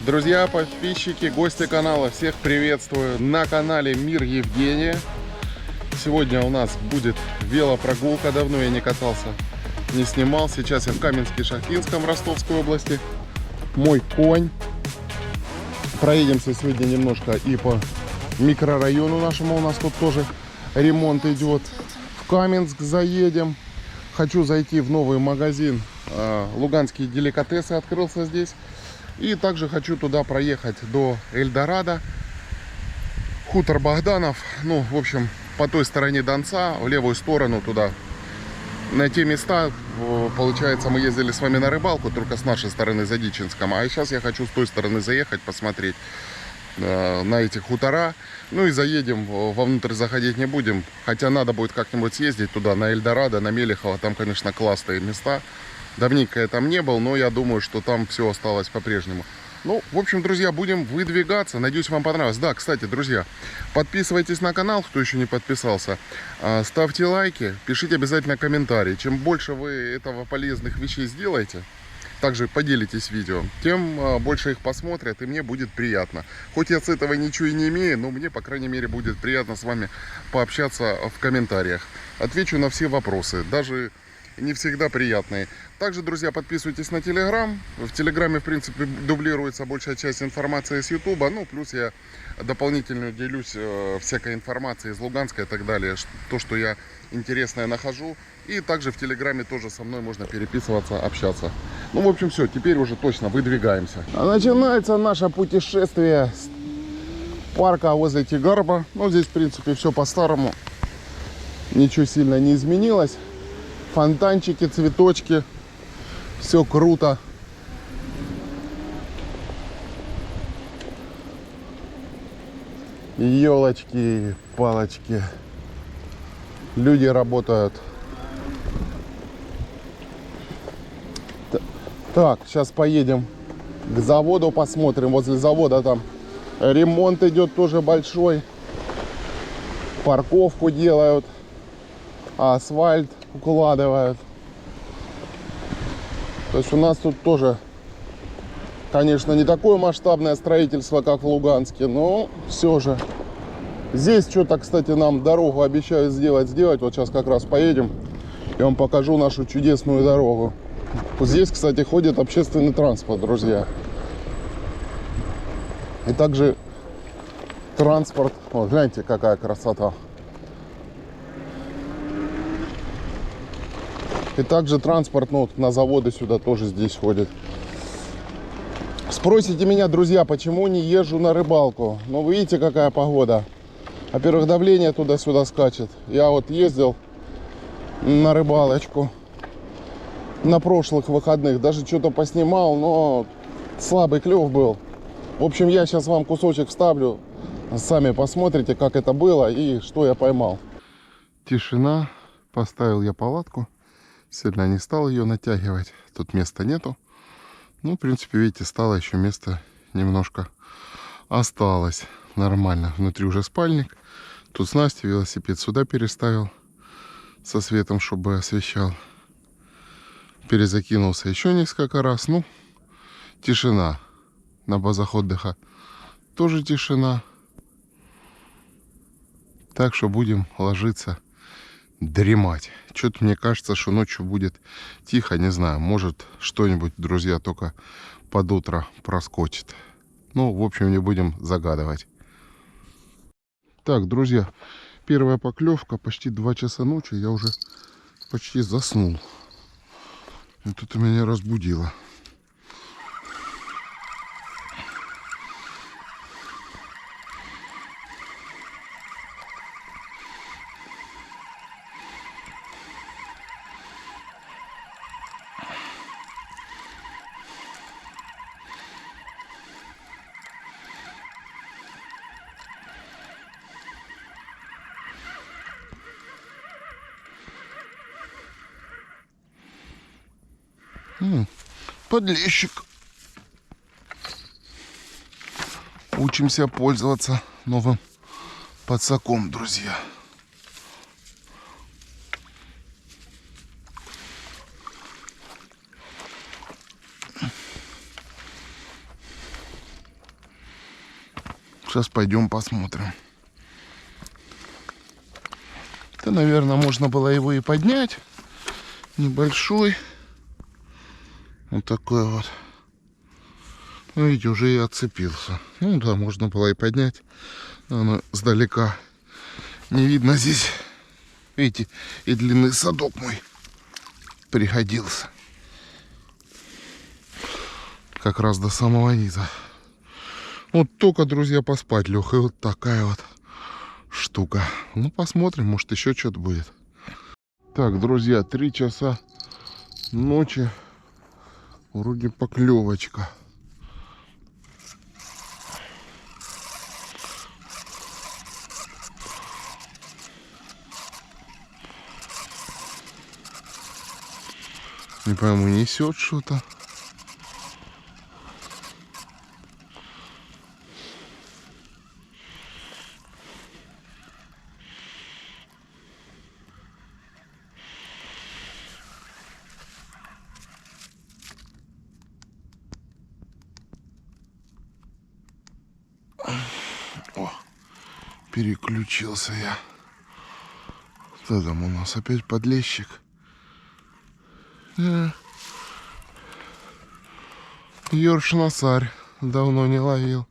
Друзья, подписчики, гости канала, всех приветствую на канале Мир Евгения. Сегодня у нас будет велопрогулка. Давно я не катался, не снимал. Сейчас я в Каменске-Шахтинском, Ростовской области. Мой конь. Проедемся сегодня немножко и по микрорайону нашему. У нас тут тоже ремонт идет. В Каменск заедем. Хочу зайти в новый магазин. Луганские деликатесы открылся здесь. И также хочу туда проехать до Эльдорадо, хутор Богданов. Ну, в общем, по той стороне Донца, в левую сторону туда. На те места, получается, мы ездили с вами на рыбалку, только с нашей стороны, за Дичинском. А сейчас я хочу с той стороны заехать, посмотреть на эти хутора. Ну и заедем, вовнутрь заходить не будем. Хотя надо будет как-нибудь съездить туда, на Эльдорадо, на Мелехово. Там, конечно, классные места. Давненько я там не был, но я думаю, что там все осталось по-прежнему. Ну, в общем, друзья, будем выдвигаться. Надеюсь, вам понравилось. Да, кстати, друзья, подписывайтесь на канал, кто еще не подписался. Ставьте лайки, пишите обязательно комментарии. Чем больше вы этого полезных вещей сделаете, также поделитесь видео, тем больше их посмотрят, и мне будет приятно. Хоть я с этого ничего и не имею, но мне, по крайней мере, будет приятно с вами пообщаться в комментариях. Отвечу на все вопросы, даже не всегда приятные. Также, друзья, подписывайтесь на Телеграм. В Телеграме, в принципе, дублируется большая часть информации с Ютуба. Ну, плюс я дополнительно делюсь всякой информацией из Луганска и так далее. То, что я интересное нахожу. И также в Телеграме тоже со мной можно переписываться, общаться. Ну, в общем, все. Теперь уже точно выдвигаемся. Начинается наше путешествие с парка возле Тигарба. Ну, здесь, в принципе, все по-старому. Ничего сильно не изменилось. Фонтанчики, цветочки. Все круто. Елочки, палочки. Люди работают. Так, сейчас поедем к заводу, посмотрим. Возле завода там ремонт идет тоже большой. Парковку делают. Асфальт укладывают. То есть у нас тут тоже, конечно, не такое масштабное строительство, как в Луганске, но все же. Здесь что-то, кстати, нам дорогу обещают сделать. Вот сейчас как раз поедем. Я вам покажу нашу чудесную дорогу. Здесь, кстати, ходит общественный транспорт, друзья. И также транспорт. Вот, гляньте, какая красота. И также транспорт, ну, вот, на заводы сюда тоже здесь ходит. Спросите меня, друзья, почему не езжу на рыбалку? Ну, вы видите, какая погода. Во-первых, давление туда-сюда скачет. Я вот ездил на рыбалочку на прошлых выходных. Даже что-то поснимал, но слабый клев был. В общем, я сейчас вам кусочек вставлю. Сами посмотрите, как это было и что я поймал. Тишина. Поставил я палатку. Сильно не стал ее натягивать. Тут места нету. Ну, в принципе, видите, стало еще место немножко осталось. Нормально. Внутри уже спальник. Тут снасти, велосипед сюда переставил. Со светом, чтобы освещал. Перезакинулся еще несколько раз. Ну, тишина. На базах отдыха тоже тишина. Так что будем ложиться дремать. Что-то мне кажется, что ночью будет тихо, не знаю, может что-нибудь, друзья, только под утро проскочит. Ну, в общем, не будем загадывать. Так, друзья, первая поклевка, почти 2 часа ночи, я уже почти заснул. И тут меня разбудило. Подлещик. Учимся пользоваться новым подсаком, друзья. Сейчас пойдем посмотрим. Да, наверное, можно было его и поднять. Небольшой. Вот такой вот. Ну, видите, уже и отцепился. Ну да, можно было и поднять. Но сдалека не видно здесь. Видите, и длинный садок мой пригодился. Как раз до самого низа. Вот только, друзья, поспать лег. И вот такая вот штука. Ну, посмотрим, может еще что-то будет. Так, друзья, 3 часа ночи. Вроде поклевочка. Не пойму, несет что-то. О, переключился я. Что там у нас опять подлещик? Ёрш-носарь. Давно не ловил.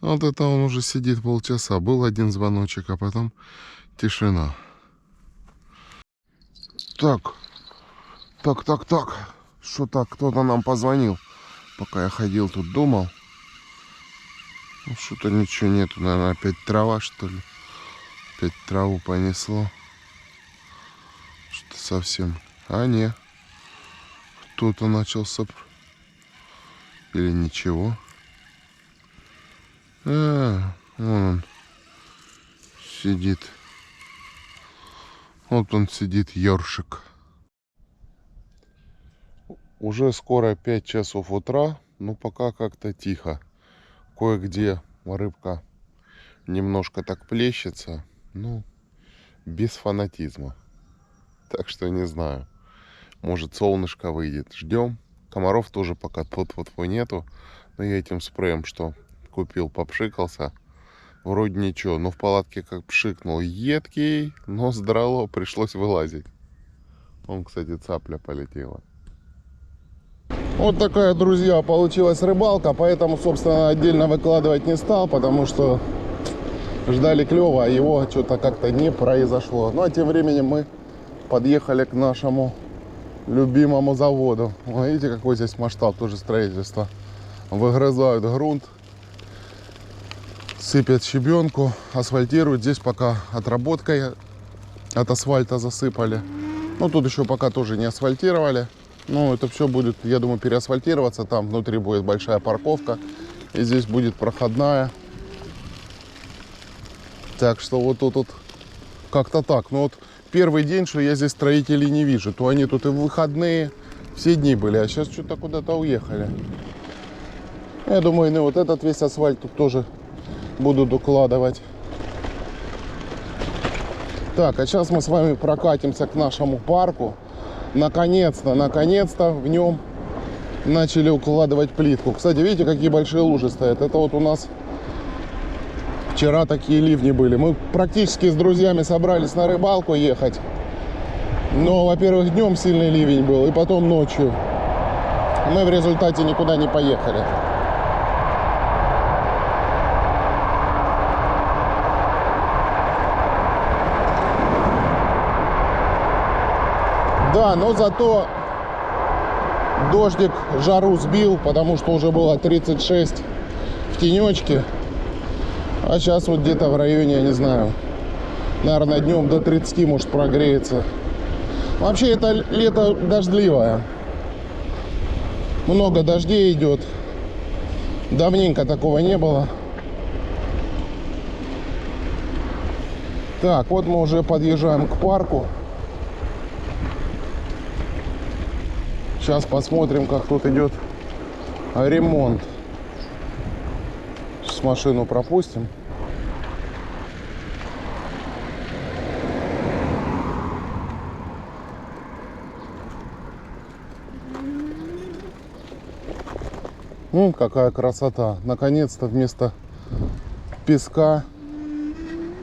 Вот это он уже сидит полчаса. Был один звоночек, а потом тишина. Так. Что так? Кто-то нам позвонил. Пока я ходил тут, думал. Ну, что-то ничего нету. Наверное, опять трава, что ли. Опять траву понесло. Что совсем. А, не. Кто-то начался. Или ничего. Вон он сидит. Вот он сидит, ёршик. Уже скоро 5 часов утра, но пока как-то тихо. Кое-где рыбка немножко так плещется, ну, без фанатизма. Так что не знаю. Может, солнышко выйдет. Ждем. Комаров тоже пока тьфу-тьфу-тьфу нету. Но я этим спреем, что купил, попшикался. Вроде ничего. Но в палатке как пшикнул. Едкий, но здрало. Пришлось вылазить. Вон, кстати, цапля полетела. Вот такая, друзья, получилась рыбалка. Поэтому, собственно, отдельно выкладывать не стал. Потому что ждали клёва, а его что-то как-то не произошло. Ну, а тем временем мы подъехали к нашему любимому заводу. Видите, какой здесь масштаб, тоже строительство. Выгрызают грунт, сыпят щебенку, асфальтируют. Здесь пока отработкой от асфальта засыпали. Ну, тут еще пока тоже не асфальтировали. Ну, это все будет, я думаю, переасфальтироваться. Там внутри будет большая парковка. И здесь будет проходная. Так что вот тут как-то так. Ну, вот первый день, что я здесь строителей не вижу. То они тут и в выходные все дни были, а сейчас что-то куда-то уехали. Я думаю, ну вот этот весь асфальт тут тоже буду докладывать. Так, а сейчас мы с вами прокатимся к нашему парку. Наконец-то в нем начали укладывать плитку. Кстати, видите, какие большие лужи стоят? Это вот у нас вчера такие ливни были. Мы практически с друзьями собрались на рыбалку ехать. Но, во-первых, днем сильный ливень был, и потом ночью. Мы в результате никуда не поехали. Да, но зато дождик жару сбил, потому что уже было 36 в тенечке. А сейчас вот где-то в районе, я не знаю, наверное, днем до 30 может прогреется. Вообще это лето дождливое. Много дождей идет. Давненько такого не было. Так, вот мы уже подъезжаем к парку. Сейчас посмотрим, как тут идет ремонт. Сейчас машину пропустим. Какая красота. Наконец-то вместо песка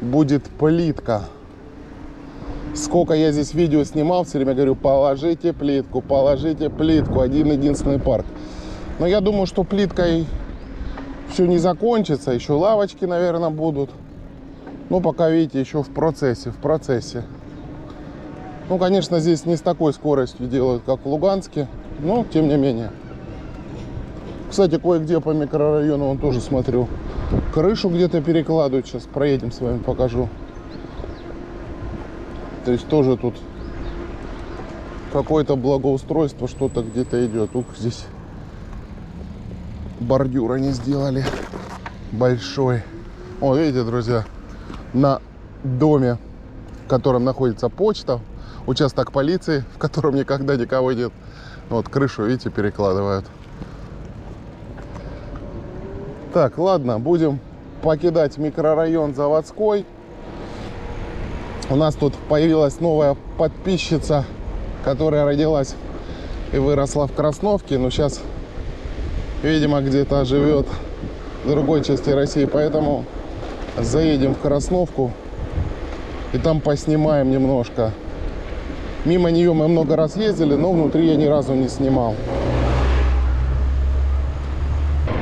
будет плитка. Сколько я здесь видео снимал, все время говорю, положите плитку, один единственный парк. Но я думаю, что плиткой все не закончится, еще лавочки, наверное, будут. Но пока, видите, еще в процессе. Ну, конечно, здесь не с такой скоростью делают, как в Луганске, но тем не менее. Кстати, кое-где по микрорайону, он тоже смотрю, крышу где-то перекладывают. Сейчас проедем с вами, покажу. То есть тоже тут какое-то благоустройство, что-то где-то идет. Ух, здесь бордюр они сделали большой. О, видите, друзья, на доме, в котором находится почта, участок полиции, в котором никогда никого нет. Вот крышу, видите, перекладывают. Так, ладно, будем покидать микрорайон Заводской. У нас тут появилась новая подписчица, которая родилась и выросла в Красновке, но сейчас, видимо, где-то живет в другой части России, поэтому заедем в Красновку и там поснимаем немножко. Мимо нее мы много раз ездили, но внутри я ни разу не снимал.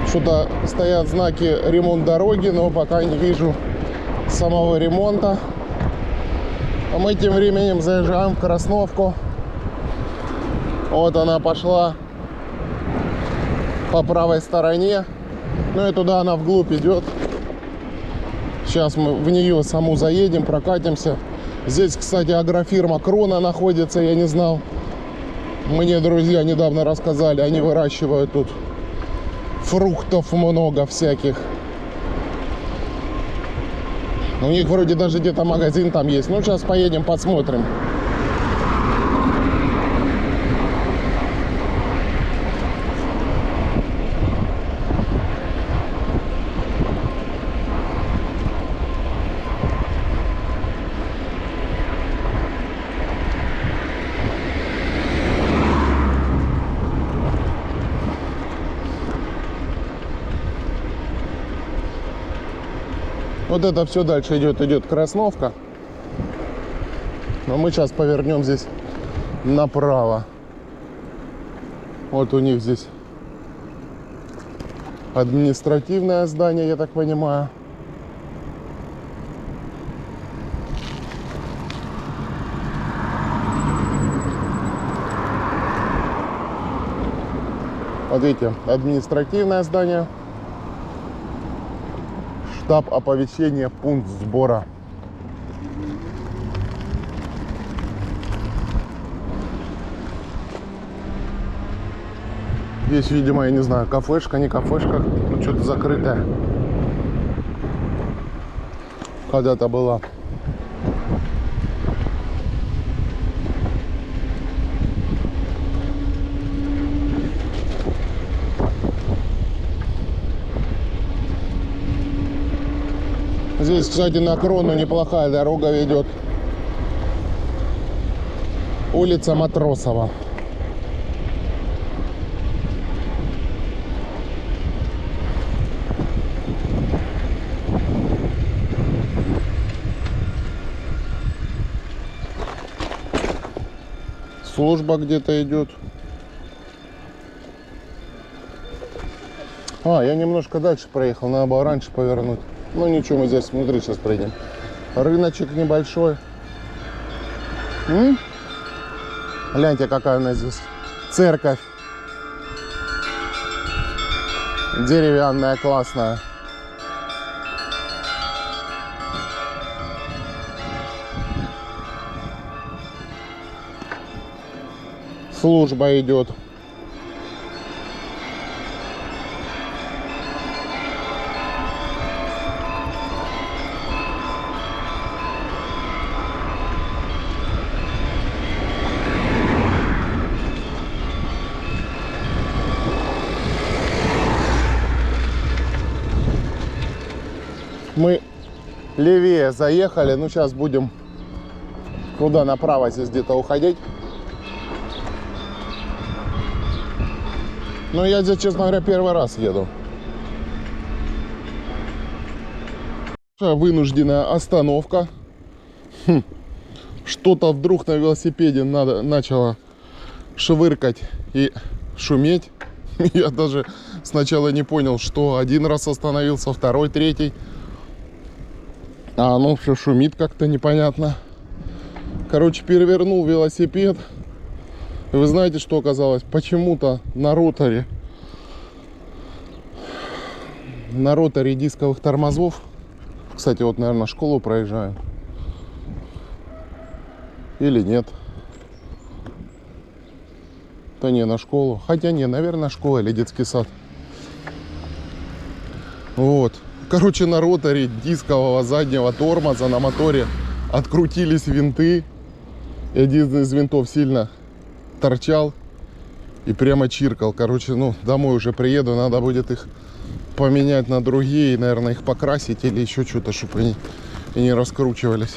Что-то стоят знаки ремонт дороги, но пока не вижу самого ремонта. А мы тем временем заезжаем в Красновку. Вот она пошла по правой стороне. Ну и туда она вглубь идет. Сейчас мы в нее саму заедем, прокатимся. Здесь, кстати, агрофирма Крона находится, я не знал. Мне друзья недавно рассказали, они выращивают тут фруктов много всяких. У них вроде даже где-то магазин там есть. Ну, сейчас поедем, посмотрим. Вот это все дальше идет Красновка. Но мы сейчас повернем здесь направо. Вот у них здесь административное здание, я так понимаю. Вот видите, административное здание. Штаб оповещения, пункт сбора. Здесь, видимо, я не знаю, кафешка, не кафешка, ну что-то закрытое. Когда-то была. Здесь, кстати, на Крону неплохая дорога ведет. Улица Матросова. Служба где-то идет. Я немножко дальше проехал, надо было раньше повернуть. Ну ничего, мы здесь внутри сейчас пройдем. Рыночек небольшой. Гляньте, какая у нас здесь церковь. Деревянная, классная. Служба идет. Мы левее заехали, ну сейчас будем туда направо здесь где-то уходить. Но я здесь, честно говоря, первый раз еду. Вынужденная остановка. Что-то вдруг на велосипеде начало швыркать и шуметь. Я даже сначала не понял, что один раз остановился, второй, третий. А оно все шумит как-то непонятно. Короче, перевернул велосипед. И вы знаете, что оказалось? Почему-то на роторе дисковых тормозов. Кстати, вот, наверное, школу проезжаем. Или нет? Да не, на школу. Хотя не, наверное, школа или детский сад. Вот. Короче, на роторе дискового заднего тормоза на моторе открутились винты. И один из винтов сильно торчал и прямо чиркал. Короче, ну, домой уже приеду, надо будет их поменять на другие, наверное, их покрасить или еще что-то, чтобы они и не раскручивались.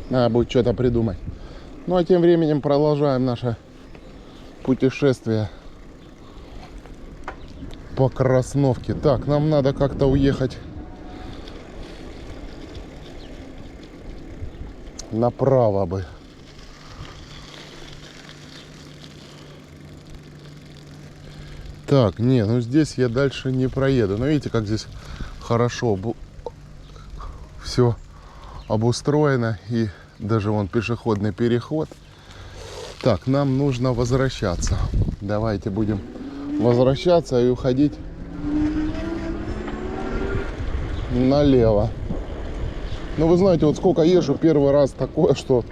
Надо будет что-то придумать. Ну, а тем временем продолжаем наше путешествие по Красновке. Так, нам надо как-то уехать направо бы. Так, не, ну здесь я дальше не проеду. Но видите, как здесь хорошо все обустроено. И даже вон пешеходный переход. Так, нам нужно возвращаться. Давайте будем возвращаться и уходить налево. Ну, вы знаете, вот сколько езжу, первый раз такое, что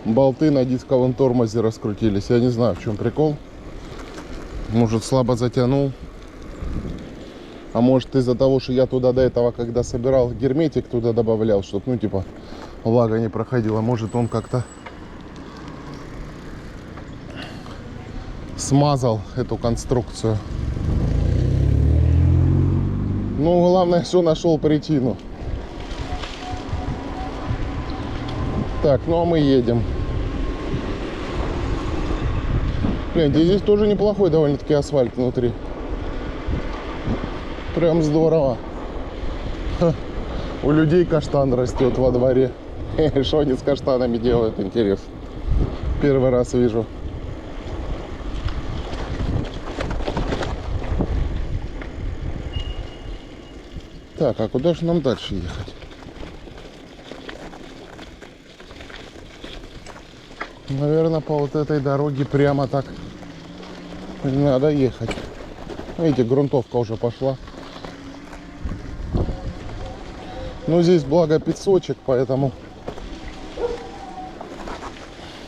болты на дисковом тормозе раскрутились. Я не знаю, в чем прикол. Может, слабо затянул. А может, из-за того, что я туда до этого, когда собирал, герметик туда добавлял, чтобы, ну, типа, влага не проходила. Может, он как-то смазал эту конструкцию. Ну, главное, что нашел причину. Так, ну а мы едем. Гляньте, здесь тоже неплохой довольно-таки асфальт внутри. Прям здорово. Ха. У людей каштан растет во дворе. Что они с каштанами делают, интересно. Первый раз вижу. Так, а куда же нам дальше ехать? Наверное, по вот этой дороге прямо так надо ехать. Видите, грунтовка уже пошла. Ну, здесь благо песочек, поэтому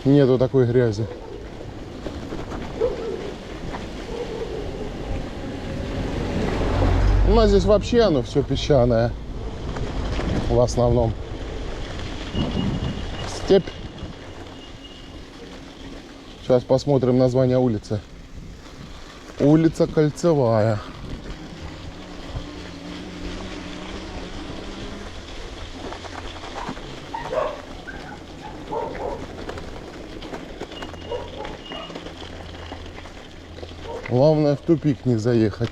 нету такой грязи. У нас здесь вообще оно все песчаное. В основном. Степь. Сейчас посмотрим название улицы. Улица Кольцевая. Главное в тупик не заехать.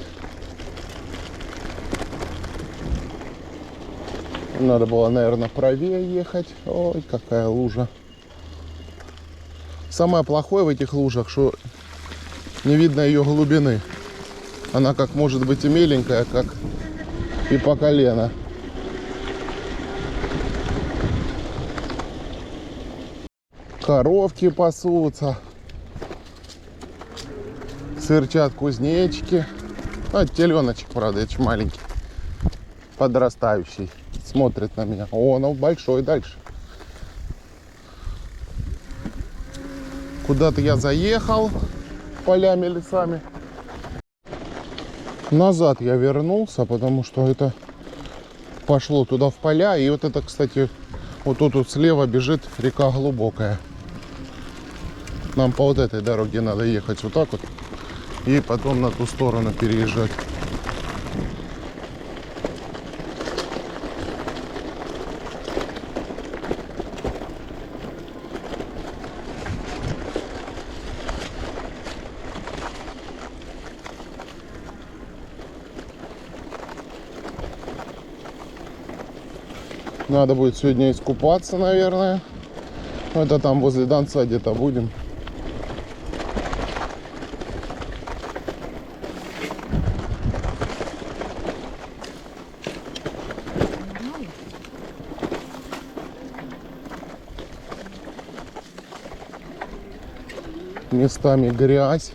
Надо было, наверное, правее ехать. Ой, какая лужа. Самое плохое в этих лужах, что не видно ее глубины. Она как может быть и меленькая, как и по колено. Коровки пасутся. Сырчат кузнечики. А, теленочек, правда, очень маленький. Подрастающий. Смотрит на меня. О, ну большой дальше. Куда-то я заехал полями, лесами. Назад я вернулся, потому что это пошло туда в поля. И вот это, кстати, вот тут вот слева бежит река Глубокая. Нам по вот этой дороге надо ехать вот так вот. И потом на ту сторону переезжать. Надо будет сегодня искупаться, наверное. Это там возле Донца где-то будем. Местами грязь.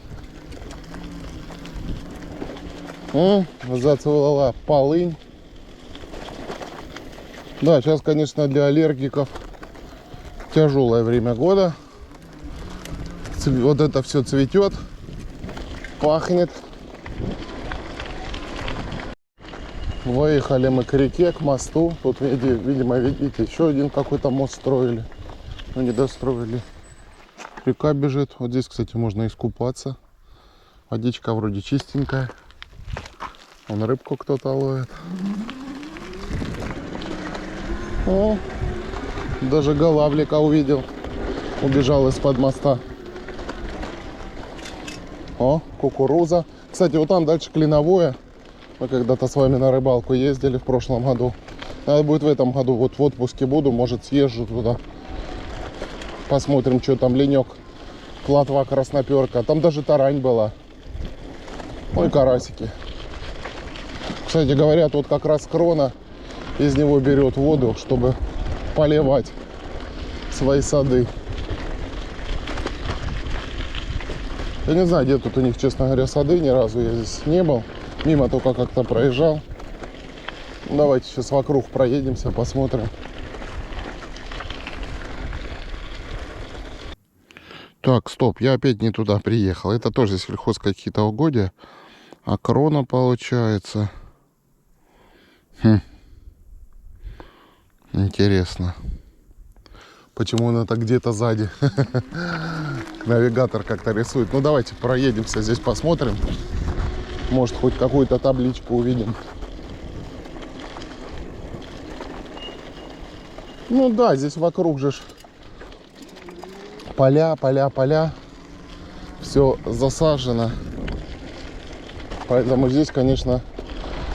Зацвела полынь. Да, сейчас, конечно, для аллергиков тяжелое время года. Вот это все цветет, пахнет. Выехали мы к реке, к мосту. Тут, видимо, видите, еще один какой-то мост строили. Но не достроили. Река бежит. Вот здесь, кстати, можно искупаться. Водичка вроде чистенькая. Вон рыбку кто-то ловит. О, даже голавлика увидел. Убежал из-под моста. О, кукуруза. Кстати, вот там дальше Клиновое. Мы когда-то с вами на рыбалку ездили в прошлом году. Надо будет в этом году. Вот в отпуске буду, может, съезжу туда. Посмотрим, что там ленек. Плотва, красноперка. Там даже тарань была. Ой, карасики. Кстати, говорят, вот как раз крона из него берет воду, чтобы поливать свои сады. Я не знаю, где тут у них, честно говоря, сады. Ни разу я здесь не был. Мимо только как-то проезжал. Давайте сейчас вокруг проедемся, посмотрим. Так, стоп, я опять не туда приехал. Это тоже сельхоз какие-то угодья. А крона получается. Интересно. Почему она так где-то сзади? Навигатор как-то рисует. Ну давайте проедемся, здесь посмотрим. Может, хоть какую-то табличку увидим. Ну да, здесь вокруг же поля, поля, поля. Все засажено. Поэтому здесь, конечно,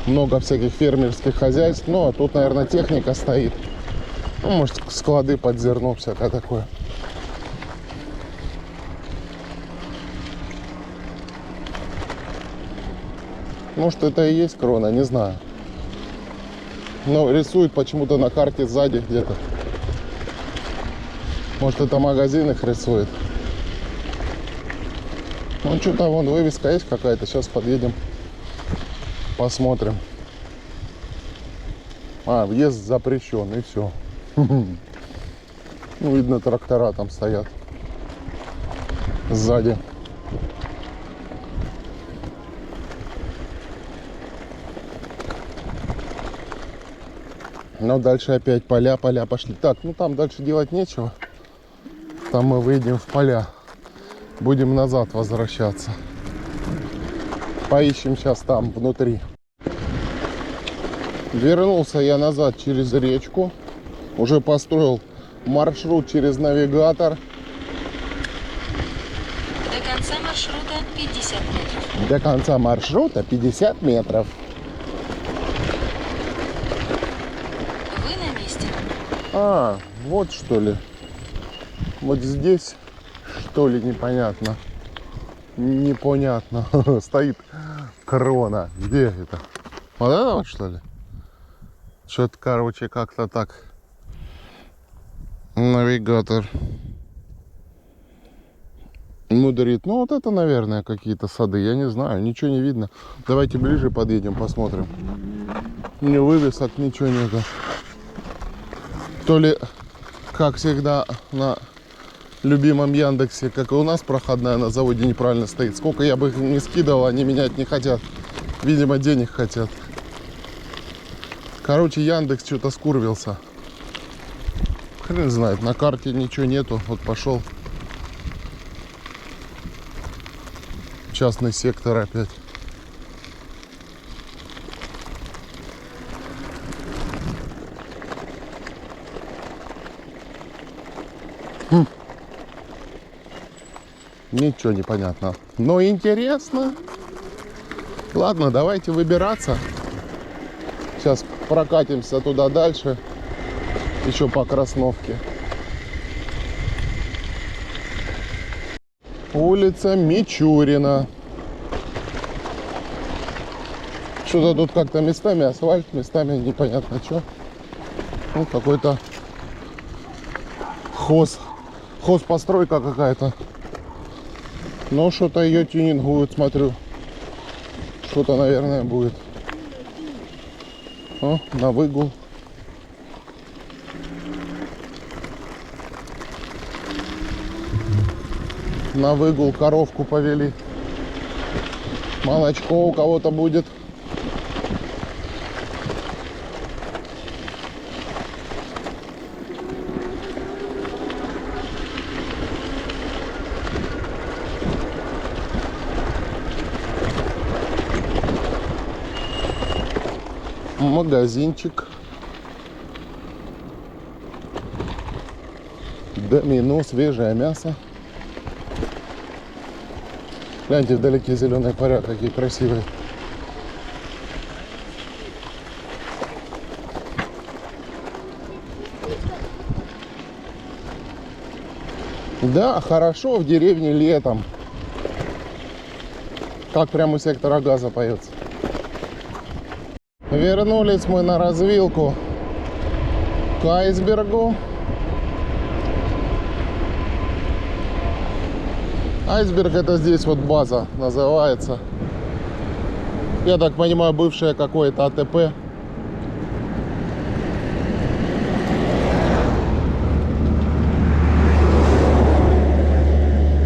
много всяких фермерских хозяйств. Ну, а тут, наверное, техника стоит. Ну, может, склады под зерно, всякое такое. Может, это и есть крона, не знаю. Но рисует почему-то на карте сзади где-то. Может, это магазин их рисует. Ну, что-то вон вывеска есть какая-то. Сейчас подъедем, посмотрим. А, въезд запрещен, и все. Ну, видно, трактора там стоят сзади. Но дальше опять поля, поля пошли. Так, ну там дальше делать нечего. Там мы выйдем в поля. Будем назад возвращаться. Поищем сейчас там внутри. Вернулся я назад через речку. Уже построил маршрут через навигатор. До конца маршрута 50 метров. До конца маршрута 50 метров. Вы на месте. А, вот что ли. Вот здесь, что ли, непонятно. Непонятно. Стоит крона. Где это? Вот это вот, что ли? Что-то, короче, как-то так. Навигатор мудрит. Ну, вот это, наверное, какие-то сады. Я не знаю, ничего не видно. Давайте ближе подъедем, посмотрим. Ни вывесок, ничего нету. То ли, как всегда, на любимом Яндексе, как и у нас, проходная на заводе неправильно стоит. Сколько я бы их не скидывал, они менять не хотят. Видимо, денег хотят. Короче, Яндекс что-то скурвился. Хрен знает, на карте ничего нету. Вот пошел частный сектор опять. Ничего не понятно. Но интересно. Ладно, давайте выбираться. Сейчас прокатимся туда дальше. Еще по Красновке. Улица Мичурина. Что-то тут как-то местами асфальт, местами непонятно что. Ну, какой-то хозпостройка какая-то. Но что-то ее тюнингуют, смотрю. Что-то, наверное, будет. О, на выгул. На выгул коровку повели. Молочко у кого-то будет. Магазинчик. Домино, свежее мясо. Гляньте, вдалеке зеленые поля, какие красивые. Да, хорошо в деревне летом. Как прямо у сектора газа поется. Вернулись мы на развилку к айсбергу. Айсберг — это здесь вот база называется. Я так понимаю, бывшее какое-то АТП.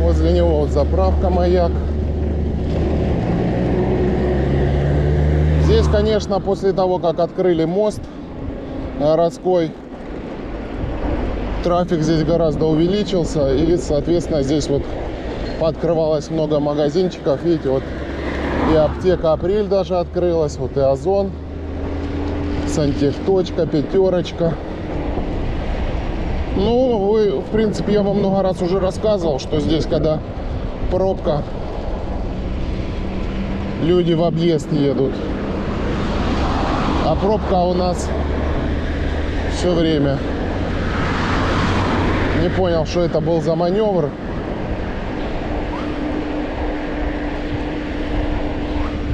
Возле него вот заправка «Маяк». Здесь, конечно, после того, как открыли мост городской, трафик здесь гораздо увеличился. И, соответственно, здесь вот пооткрывалось много магазинчиков. Видите, вот и аптека «Апрель» даже открылась, вот и Озон, Сантехточка, Пятерочка. Ну, вы, в принципе, я вам много раз уже рассказывал, что здесь, когда пробка, люди в объезд едут. А пробка у нас все время. Не понял, что это был за маневр.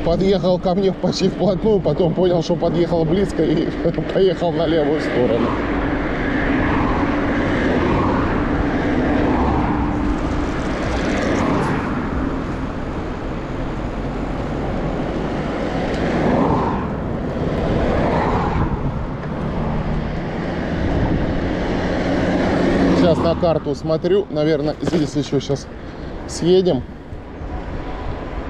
Подъехал ко мне почти вплотную, потом понял, что подъехал близко и поехал на левую сторону. Сейчас на карту смотрю, наверное, здесь еще сейчас съедем.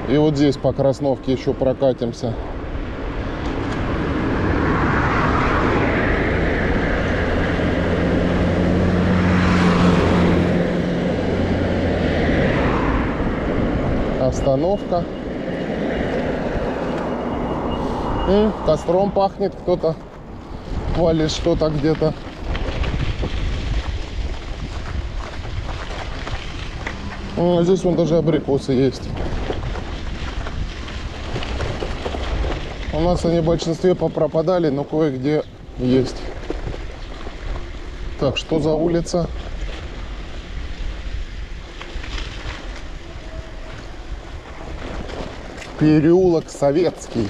И вот здесь по Красновке еще прокатимся. Остановка. Костром пахнет, кто-то валит что-то где-то. Здесь вон даже абрикосы есть. У нас они в большинстве попропадали, но кое-где есть. Так, что за улица? Переулок Советский.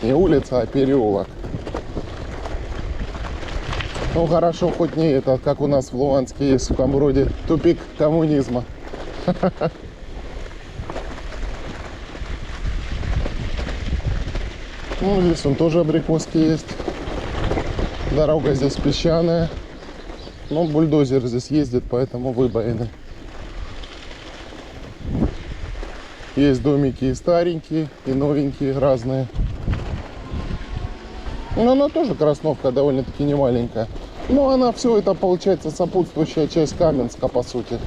Не улица, а переулок. Ну хорошо, хоть не это, как у нас в Луганске есть в Камброде, тупик коммунизма. Ну, здесь он тоже абрикоски есть. Дорога здесь песчаная. Но бульдозер здесь ездит, поэтому выбоины. Есть домики и старенькие, и новенькие, разные. Но она тоже Красновка довольно-таки не маленькая. Но она все это, получается, сопутствующая часть Каменска, по сути.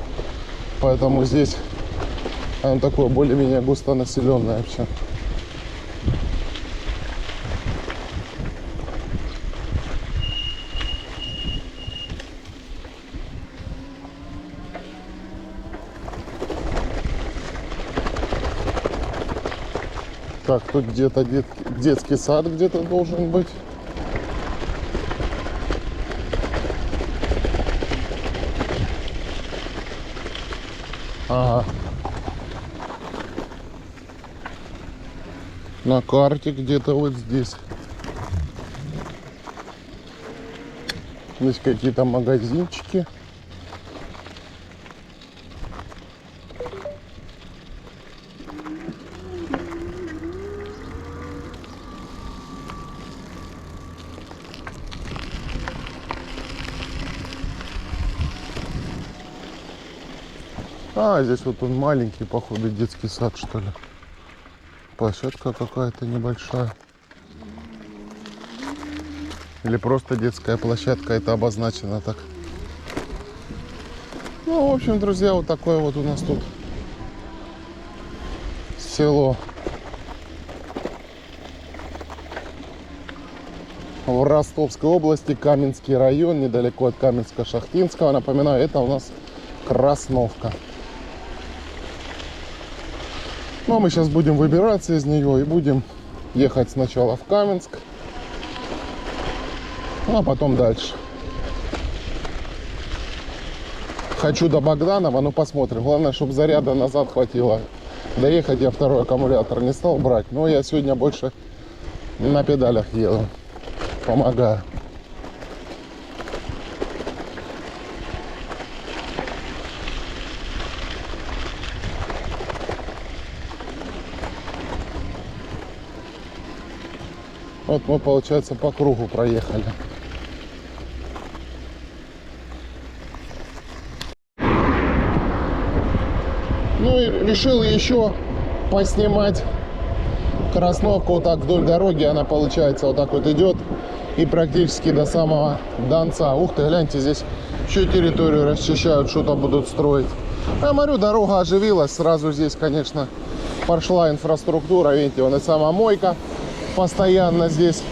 Поэтому здесь оно такое более-менее густонаселенное все. Так, тут где-то детский сад где-то должен быть. Ага. На карте где-то вот здесь. Здесь какие-то магазинчики. А, здесь вот он маленький, походу, детский сад, что ли. Площадка какая-то небольшая. Или просто детская площадка, это обозначено так. Ну, в общем, друзья, вот такое вот у нас тут село. В Ростовской области, Каменский район, недалеко от Каменска-Шахтинского. Напоминаю, это у нас Красновка. Ну, а мы сейчас будем выбираться из нее и будем ехать сначала в Каменск, ну, а потом дальше. Хочу до Богданова, ну посмотрим. Главное, чтобы заряда назад хватило. Доехать я второй аккумулятор не стал брать, но я сегодня больше на педалях еду. Помогаю. Вот мы, получается, по кругу проехали. Ну и решил еще поснимать Красновку вот так вдоль дороги. Она, получается, вот так вот идет и практически до самого Донца. Ух ты, гляньте, здесь еще территорию расчищают, что-то будут строить. Я говорю, дорога оживилась. Сразу здесь, конечно, пошла инфраструктура. Видите, вон и сама мойка постоянно здесь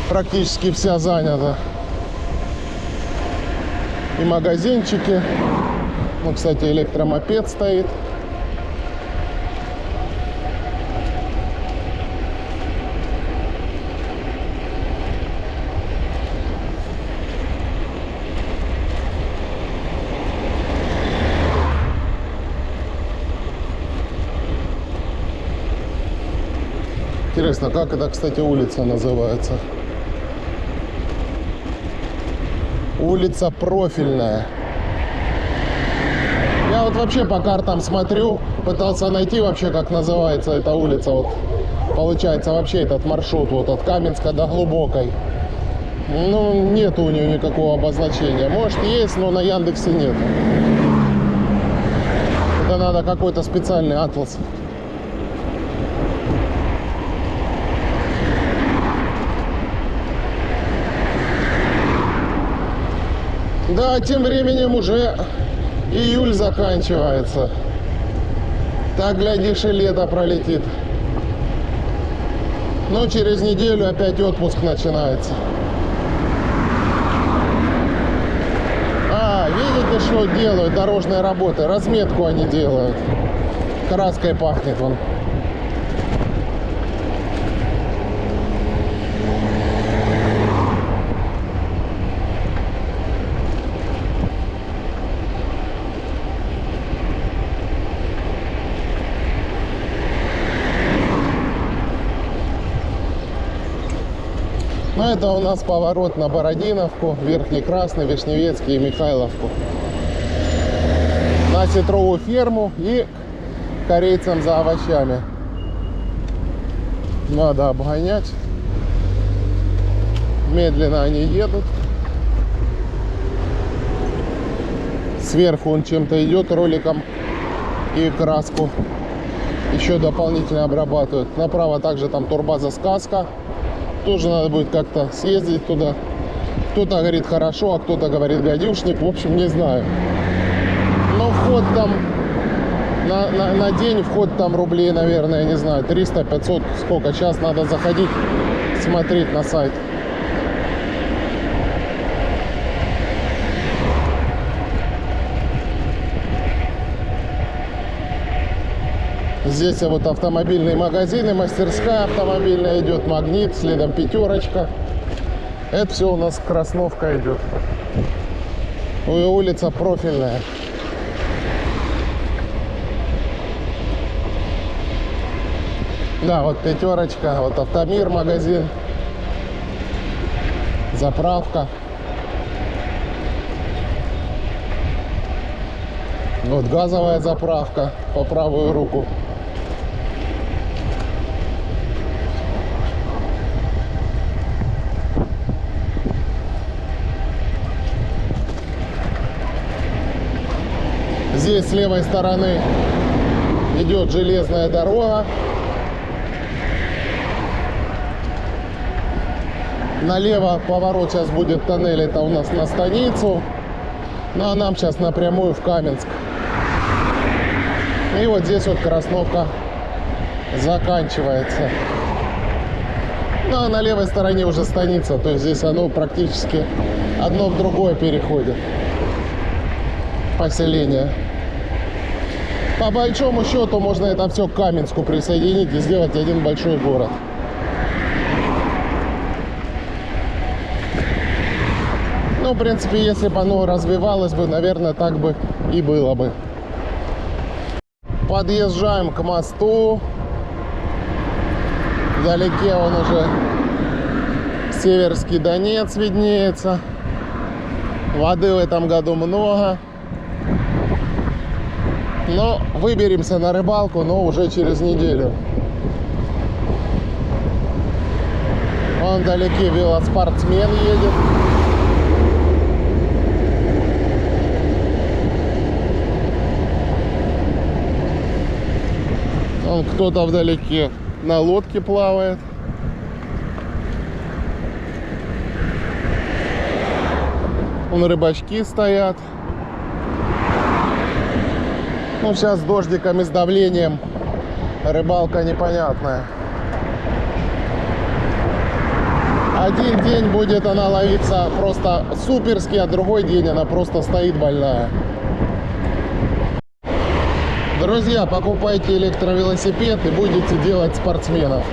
практически вся занята. И магазинчики. Ну, кстати, электромопед стоит. Интересно, как это, кстати, улица называется? Улица Профильная. Я вот вообще по картам смотрю, пытался найти вообще, как называется эта улица. Вот, получается, вообще этот маршрут вот от Каменска до Глубокой. Ну, нет у нее никакого обозначения. Может, есть, но на Яндексе нет. Это надо какой-то специальный атлас. Да, тем временем уже июль заканчивается. Так, глядишь, и лето пролетит. Но через неделю опять отпуск начинается. А, видите, что делают дорожные работы? Разметку они делают. Краской пахнет вон. Ну, это у нас поворот на Бородиновку, Верхний Красный, Вишневецкий и Михайловку. На сетровую ферму и корейцам за овощами. Надо обгонять. Медленно они едут. Сверху он чем-то идет, роликом, и краску еще дополнительно обрабатывают. Направо также там турбаза «Сказка». Тоже надо будет как-то съездить туда. Кто-то говорит хорошо, а кто-то говорит гадюшник. В общем, не знаю. Но вход там на день, вход там рублей, наверное, не знаю, 300-500, сколько. Сейчас надо заходить, смотреть на сайт. Здесь вот автомобильные магазины, мастерская автомобильная идет, Магнит, следом Пятерочка. Это все у нас Красновка идет. Улица Профильная. Да, вот пятерочка, вот Автомир магазин, заправка. Вот газовая заправка по правую руку. Здесь с левой стороны идет железная дорога. Налево поворот сейчас будет тоннель, это у нас на станицу. Ну а нам сейчас напрямую в Каменск. И вот здесь вот Красновка заканчивается. Ну а на левой стороне уже станица, то есть здесь оно практически одно в другое переходит. Поселение. По большому счету можно это все к Каменску присоединить и сделать один большой город. Ну, в принципе, если бы оно развивалось бы, наверное, так бы и было бы. Подъезжаем к мосту. Вдалеке он уже Северский Донец виднеется. Воды в этом году много. Но выберемся на рыбалку, но уже через неделю. Вон вдалеке велоспортсмен едет. Вон кто-то вдалеке на лодке плавает. Вон рыбачки стоят. Ну, сейчас с дождиком и с давлением рыбалка непонятная. Один день будет она ловиться просто суперски, а другой день она просто стоит больная. Друзья, покупайте электровелосипед и будете делать спортсменов.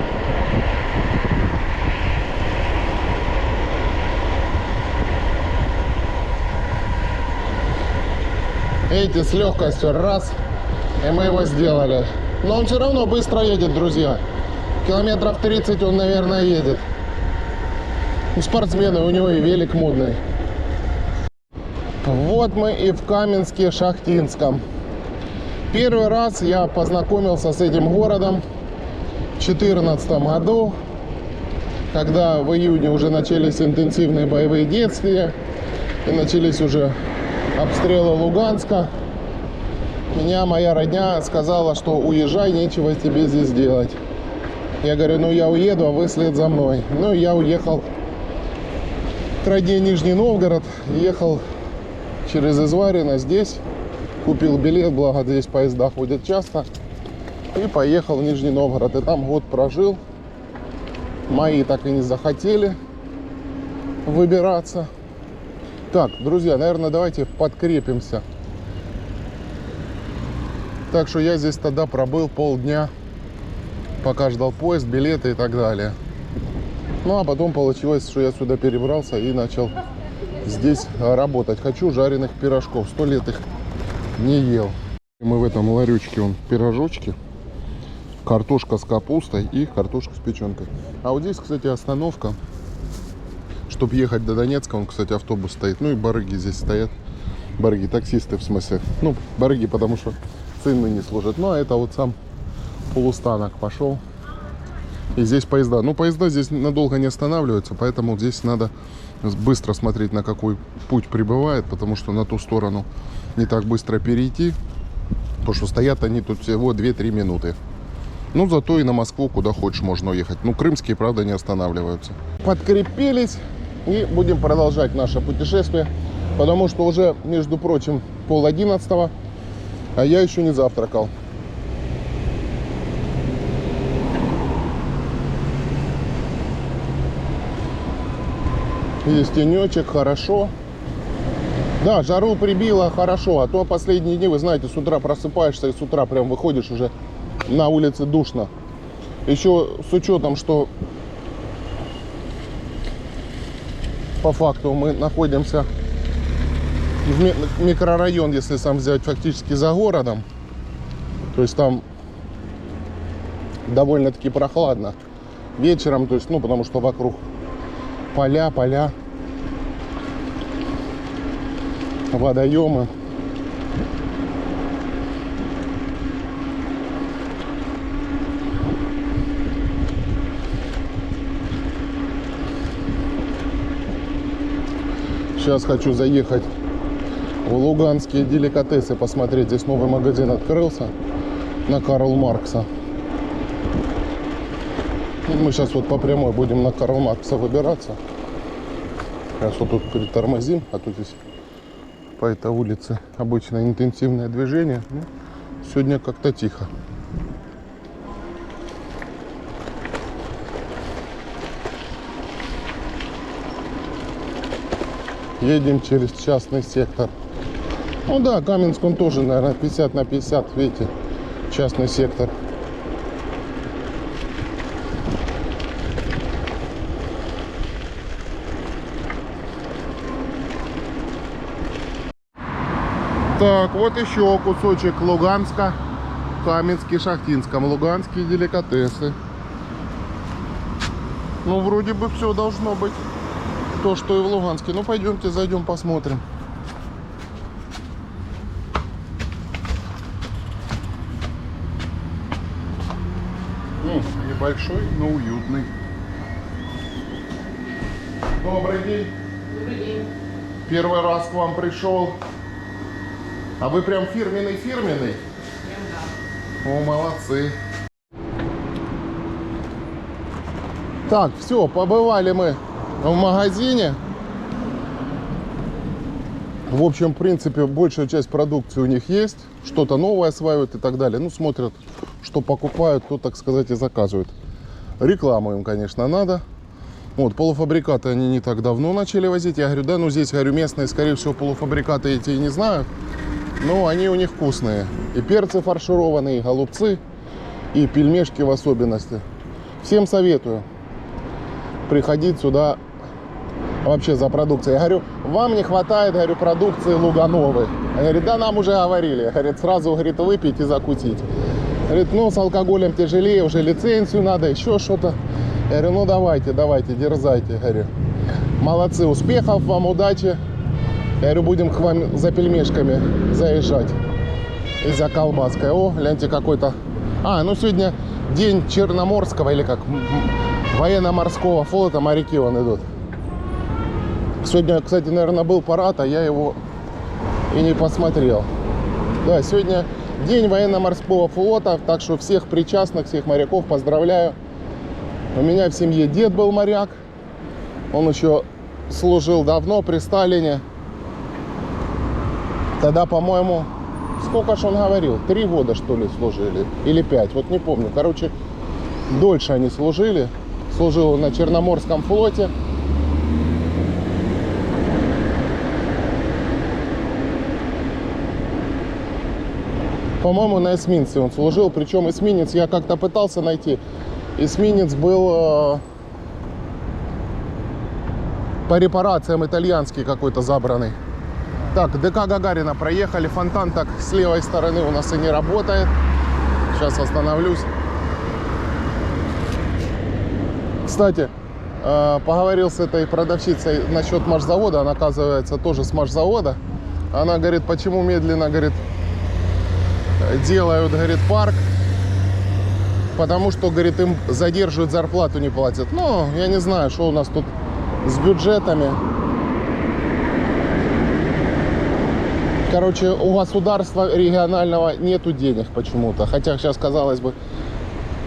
Видите, с легкостью раз, и мы его сделали. Но он все равно быстро едет, друзья. Километров 30 он, наверное, едет. Спортсмены, у него и велик модный. Вот мы и в Каменске-Шахтинском. Первый раз я познакомился с этим городом в 2014 году, когда в июне уже начались интенсивные боевые действия и начались уже обстрелы Луганска. Меня моя родня сказала, что уезжай, нечего тебе здесь делать. Я говорю, ну я уеду, а вы вслед за мной. Ну я уехал к родне Нижний Новгород, ехал через Изварино здесь, купил билет, благо здесь поезда ходят часто, и поехал в Нижний Новгород. И там год прожил. Мои так и не захотели выбираться. Так, друзья, наверное, давайте подкрепимся. Так что я здесь тогда пробыл полдня, пока ждал поезд, билеты и так далее. Ну, а потом получилось, что я сюда перебрался и начал здесь работать. Хочу жареных пирожков. 100 лет их не ел. Мы в этом ларечке, он пирожочки, картошка с капустой и картошка с печенкой. А вот здесь, кстати, остановка. Чтобы ехать до Донецка, он, кстати, автобус стоит. Ну и барыги здесь стоят. Барыги, таксисты в смысле. Ну, барыги, потому что цены не служат. Ну, а это вот сам полустанок пошел. И здесь поезда. Ну, поезда здесь надолго не останавливаются, поэтому здесь надо быстро смотреть, на какой путь прибывает, потому что на ту сторону не так быстро перейти. Потому что стоят они тут всего 2-3 минуты. Ну, зато и на Москву, куда хочешь, можно уехать. Ну, крымские, правда, не останавливаются. Подкрепились и будем продолжать наше путешествие. Потому что уже, между прочим, 10:30, а я еще не завтракал. Есть тенечек, хорошо. Да, жару прибило хорошо, а то последние дни, вы знаете, с утра просыпаешься и с утра прям выходишь, уже на улице душно. Еще с учетом, что по факту мы находимся в микрорайон, если сам взять, фактически за городом. То есть там довольно-таки прохладно вечером, то есть, ну, потому что вокруг поля, водоемы. Сейчас хочу заехать в Луганские деликатесы, посмотреть. Здесь новый магазин открылся на Карл Маркса. Мы сейчас вот по прямой будем на Карл Маркса выбираться. Сейчас вот тут притормозим, а тут здесь по этой улице обычно интенсивное движение. Ну, сегодня как-то тихо. Едем через частный сектор. Ну да, Каменск, он тоже, наверное, 50 на 50, видите, частный сектор. Так, вот еще кусочек Луганска, Каменске, Шахтинском, Луганские деликатесы. Ну, вроде бы все должно быть то, что и в Луганске. Ну, пойдемте, зайдем, посмотрим. Небольшой, но уютный. Добрый день. Добрый день. Первый раз к вам пришел. А вы прям фирменный? Прям да. О, молодцы. Так, все, побывали мы в магазине. В общем, в принципе, большая часть продукции у них есть. Что-то новое осваивают и так далее. Ну, смотрят, что покупают, то, так сказать, и заказывают. Рекламу им, конечно, надо. Вот, полуфабрикаты они не так давно начали возить. Я говорю, да, ну здесь, говорю, местные, скорее всего, полуфабрикаты эти и не знают. Но они у них вкусные. И перцы фаршированные, и голубцы, и пельмешки в особенности. Всем советую приходить сюда вообще за продукцией. Я говорю, вам не хватает, говорю, продукции Лугановой. Я говорю, да, нам уже говорили. Говорит, сразу, говорит, выпить и закусить. Говорит, ну, с алкоголем тяжелее, уже лицензию надо, еще что-то. Я говорю, ну, давайте, дерзайте. Говорю, молодцы, успехов вам, удачи. Я говорю, будем к вам за пельмешками заезжать. И за колбаской. О, гляньте, какой-то... А, ну сегодня день Черноморского, или как, военно-морского флота, моряки вон идут. Сегодня, кстати, наверное, был парад, а я его и не посмотрел. Да, сегодня день военно-морского флота, так что всех причастных, всех моряков поздравляю. У меня в семье дед был моряк. Он еще служил давно при Сталине. Тогда, по-моему, сколько же он говорил? 3 года, что ли, служили? Или 5, вот не помню. Короче, дольше они служили. Служил на Черноморском флоте. По-моему, на эсминце он служил. Причем эсминец я как-то пытался найти. Эсминец был по репарациям итальянский какой-то забранный. Так, ДК Гагарина проехали. Фонтан так с левой стороны у нас и не работает. Сейчас остановлюсь. Кстати, поговорил с этой продавщицей насчет машзавода. Она, оказывается, тоже с машзавода. Она говорит, почему медленно, говорит, делают, говорит, парк. Потому что, говорит, им задерживают, зарплату не платят. Ну, я не знаю, что у нас тут с бюджетами. Короче, у государства регионального нету денег почему-то. Хотя сейчас, казалось бы,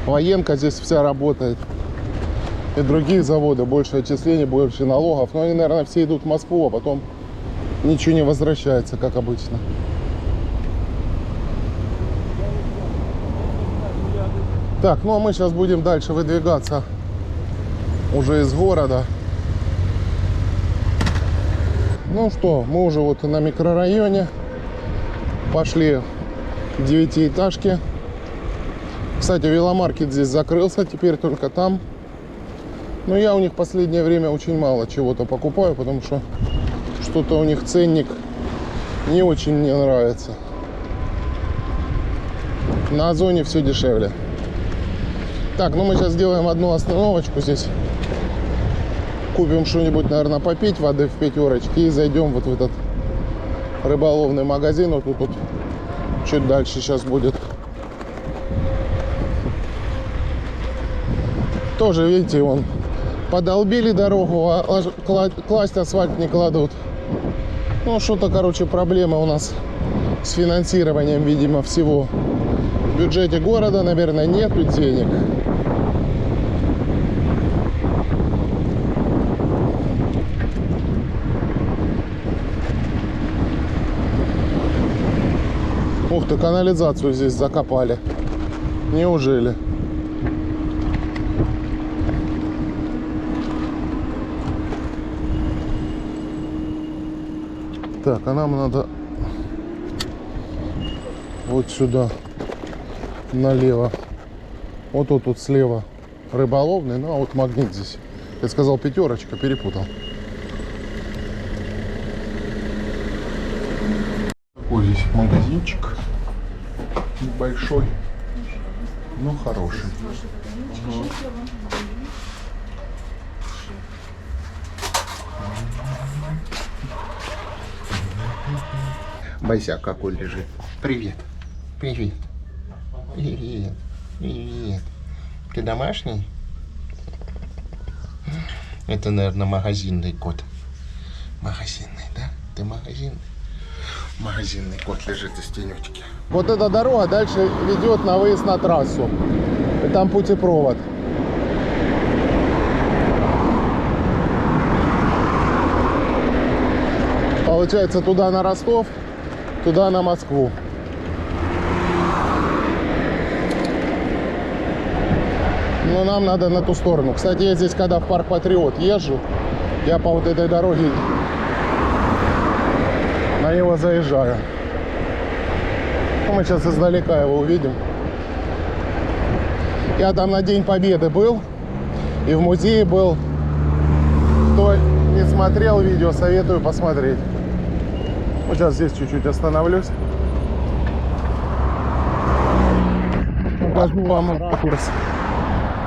военка здесь вся работает. И другие заводы, больше отчислений, больше налогов. Но они, наверное, все идут в Москву, а потом ничего не возвращается, как обычно. Так, ну а мы сейчас будем дальше выдвигаться уже из города. Ну что, мы уже вот на микрорайоне. Пошли к 9-этажке. Кстати, веломаркет здесь закрылся, теперь только там. Но я у них в последнее время очень мало чего-то покупаю, потому что что-то у них ценник не очень мне нравится. На Озоне все дешевле. Так, ну мы сейчас сделаем одну остановочку здесь. Купим что-нибудь, наверное, попить воды в пятерочке и зайдем вот в этот рыболовный магазин. Вот тут вот чуть дальше сейчас будет. Тоже, видите, вон подолбили дорогу, а класть асфальт не кладут. Ну, что-то, короче, проблема у нас с финансированием, видимо, всего. В бюджете города, наверное, нету денег. Ух ты, канализацию здесь закопали. Неужели? Так, а нам надо вот сюда, налево. Вот тут слева рыболовный, ну а вот магнит здесь. Я сказал пятерочка, перепутал. Такой здесь магазинчик небольшой, но хороший. Босяк какой лежит. Привет. Привет. Привет. Привет. Ты домашний? Это, наверное, магазинный кот. Магазинный, да? Ты магазинный? Магазинный кот лежит из тенечки. Вот эта дорога дальше ведет на выезд на трассу. И там путепровод. Получается, туда на Ростов, туда на Москву. Но нам надо на ту сторону. Кстати, я здесь, когда в парк Патриот езжу, я по вот этой дороге на него заезжаю. Мы сейчас издалека его увидим. Я там на День Победы был и в музее был. Кто не смотрел видео, советую посмотреть. Вот сейчас здесь чуть-чуть остановлюсь. Покажу вам ракурс.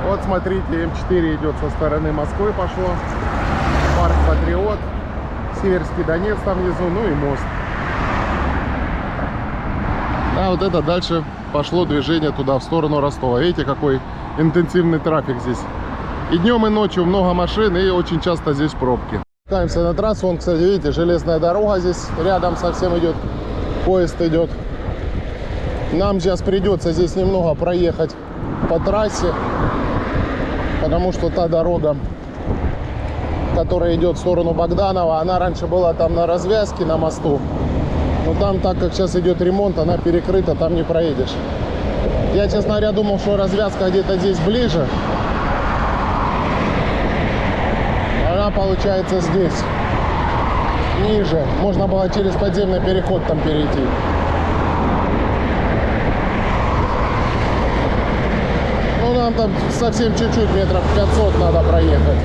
Вот смотрите, М4 идет со стороны Москвы, пошло. Парк Патриот, Северский Донец там внизу, ну и мост. А вот это дальше пошло движение туда, в сторону Ростова. Видите, какой интенсивный трафик здесь. И днем, и ночью много машин, и очень часто здесь пробки. Спускаемся на трассу. Вон, кстати, видите, железная дорога здесь рядом совсем идет. Поезд идет. Нам сейчас придется здесь немного проехать по трассе, потому что та дорога, которая идет в сторону Богданова, она раньше была там на развязке, на мосту. Но там, так как сейчас идет ремонт, она перекрыта, там не проедешь. Я, честно говоря, думал, что развязка где-то здесь ближе. Она получается здесь, ниже. Можно было через подземный переход там перейти. Ну, нам там совсем чуть-чуть, метров 500 надо проехать.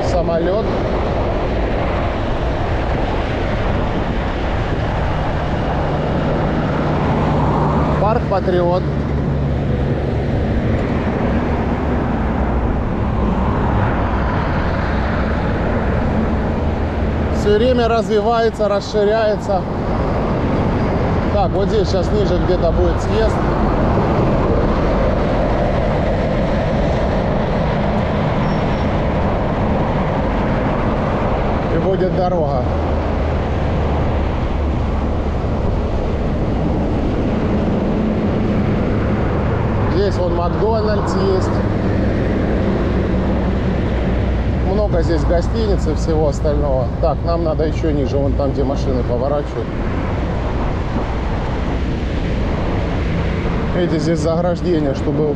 Самолет. Парк Патриот. Все время развивается, расширяется. Так, вот здесь сейчас ниже где-то будет съезд. Будет дорога. Здесь вон Макдональдс есть. Много здесь гостиниц и всего остального. Так, нам надо еще ниже, вон там, где машины поворачивают. Видите, здесь заграждение, чтобы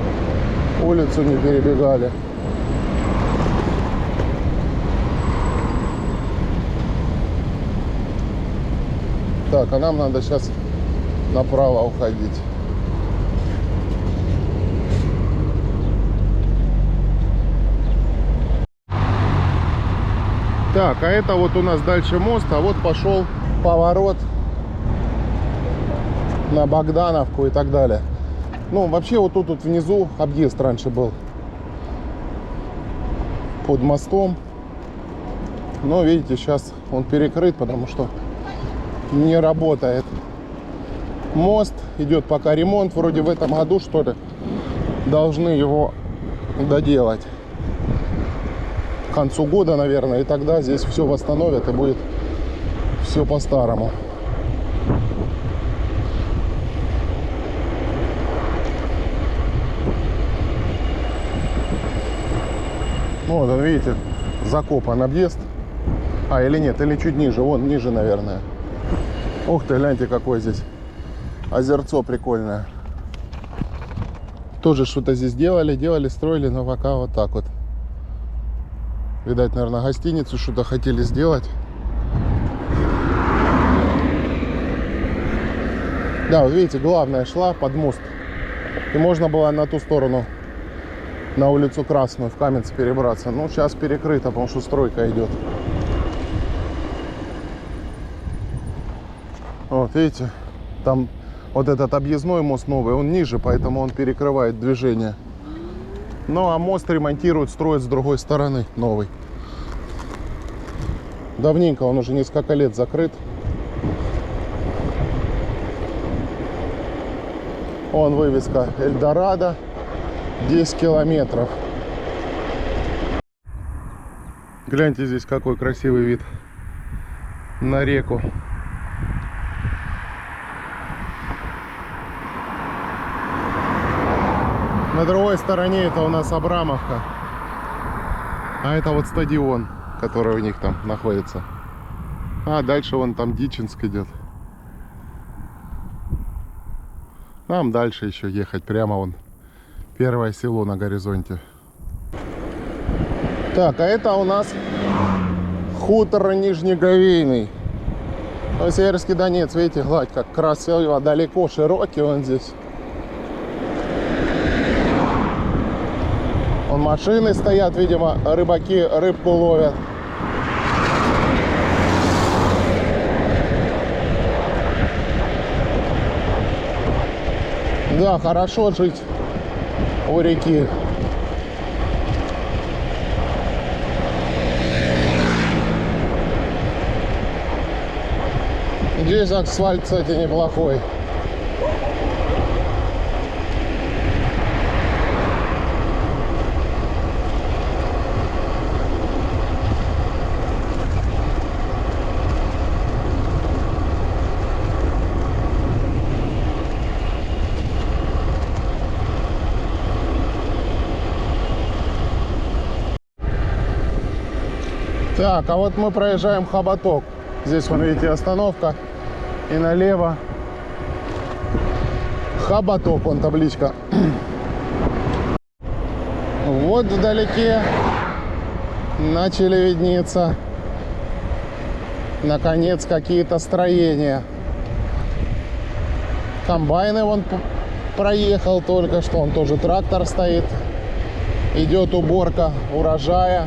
улицу не перебегали. Так, а нам надо сейчас направо уходить. Так, а это вот у нас дальше мост, а вот пошел поворот на Богдановку и так далее. Ну, вообще вот тут внизу объезд раньше был под мостом. Но видите, сейчас он перекрыт, потому что не работает мост. Идет пока ремонт, вроде в этом году, что ли, должны его доделать к концу года, наверное, и тогда здесь все восстановят и будет все по-старому. Вот, видите, закопан объезд. А, или нет, или чуть ниже, вон ниже, наверное. Ух ты, гляньте, какое здесь озерцо прикольное. Тоже что-то здесь делали, строили, но пока вот так вот. Видать, наверное, гостиницу что-то хотели сделать. Да, вот видите, главная шла под мост. И можно было на ту сторону, на улицу Красную, в Каменск перебраться. Ну, сейчас перекрыто, потому что стройка идет. Вот, видите, там вот этот объездной мост новый, он ниже, поэтому он перекрывает движение. Ну, а мост ремонтируют, строят с другой стороны, новый. Давненько, он уже несколько лет закрыт. Вон вывеска Эльдорадо, 10 километров. Гляньте, здесь какой красивый вид на реку. На другой стороне это у нас Абрамовка. А это вот стадион, который у них там находится. А дальше вон там Дичинск идет. Нам дальше еще ехать. Прямо вон первое село на горизонте. Так, а это у нас хутор Нижнеговейный. Северский Донец, видите, гладь как красиво, далеко, широкий он здесь. Вон машины стоят, видимо, рыбаки рыбку ловят. Да, хорошо жить у реки. Здесь асфальт, кстати, неплохой. Так, а вот мы проезжаем Хоботок. Здесь, вон, видите, остановка. И налево Хоботок, вон табличка. Вот вдалеке начали виднеться, наконец, какие-то строения. Комбайны вон проехал только что, он тоже трактор стоит. Идет уборка урожая.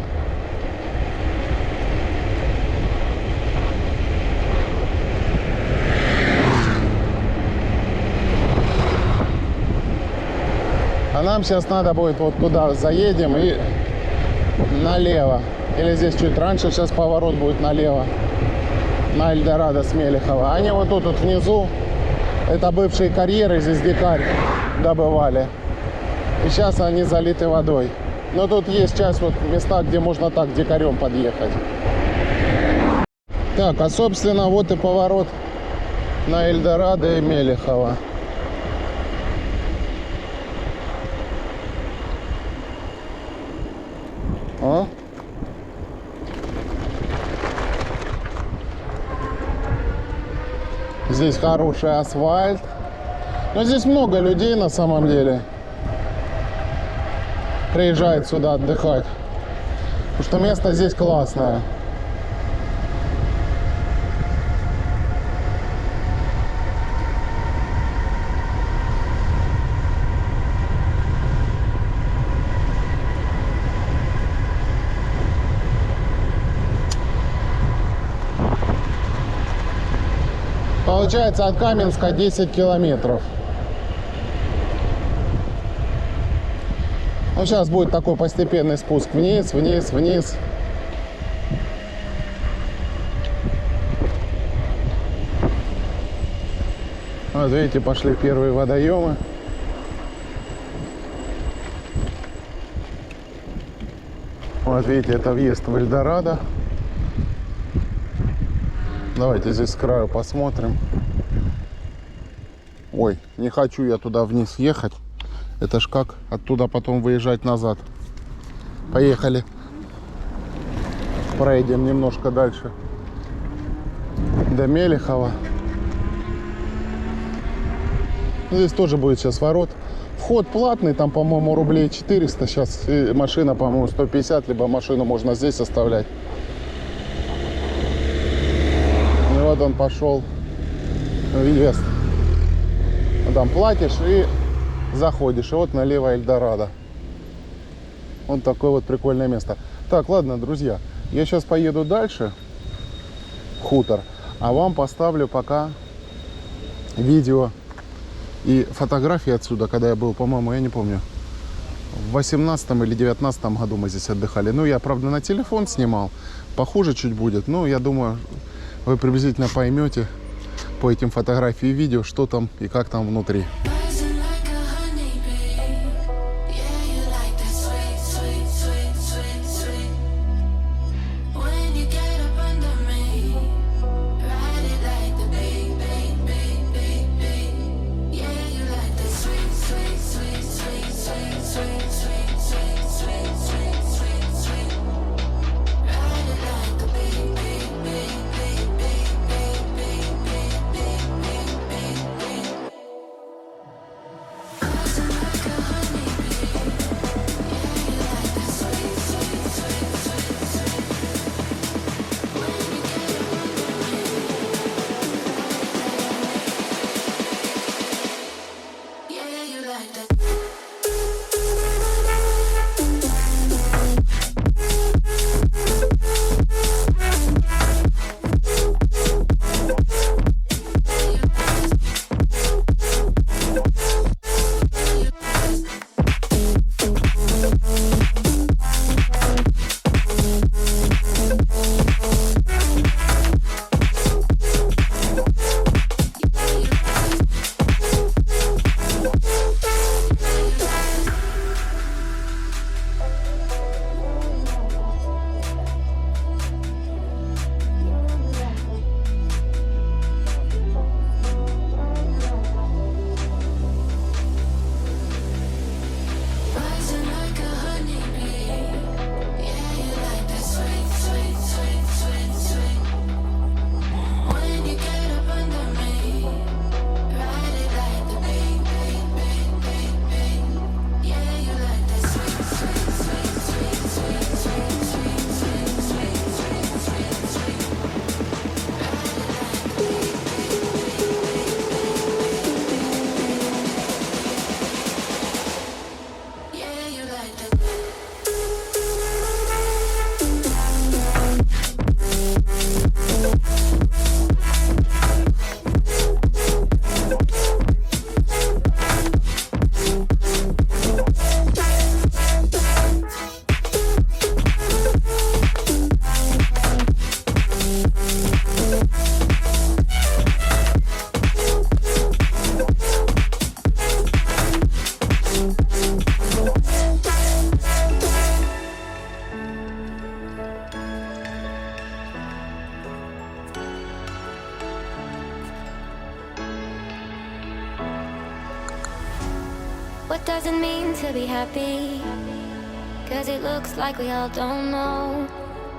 А нам сейчас надо будет вот туда заедем и налево. Или здесь чуть раньше, сейчас поворот будет налево. На Эльдорадо с Мелехова. Они вот тут вот внизу, это бывшие карьеры, здесь дикарь добывали. И сейчас они залиты водой. Но тут есть часть, вот места, где можно так дикарем подъехать. Так, а собственно вот и поворот на Эльдорадо и Мелехова. А? Здесь хороший асфальт. Но здесь много людей на самом деле приезжает сюда отдыхать. Потому что место здесь классное. Получается от Каменска 10 километров. Ну, сейчас будет такой постепенный спуск вниз, вниз, вниз. Вот видите, пошли первые водоемы. Вот видите, это въезд в Эльдорадо. Давайте здесь с краю посмотрим. Ой, не хочу я туда вниз ехать. Это ж как оттуда потом выезжать назад. Поехали. Проедем немножко дальше. До Мелехова. Здесь тоже будет сейчас ворот. Вход платный, там, по-моему, рублей 400. Сейчас машина, по-моему, 150, либо машину можно здесь оставлять. И вот он пошел въезд. Там платишь и заходишь. И вот налево Эльдорадо. Вот такое вот прикольное место. Так, ладно, друзья. Я сейчас поеду дальше в хутор. А вам поставлю пока видео и фотографии отсюда, когда я был, по-моему, я не помню, в 18 или 19 году мы здесь отдыхали. Ну, я, правда, на телефон снимал. Похуже чуть будет. Но я думаю, вы приблизительно поймете по этим фотографиям и видео, что там и как там внутри. What does it mean to be happy? Cause it looks like we all don't know.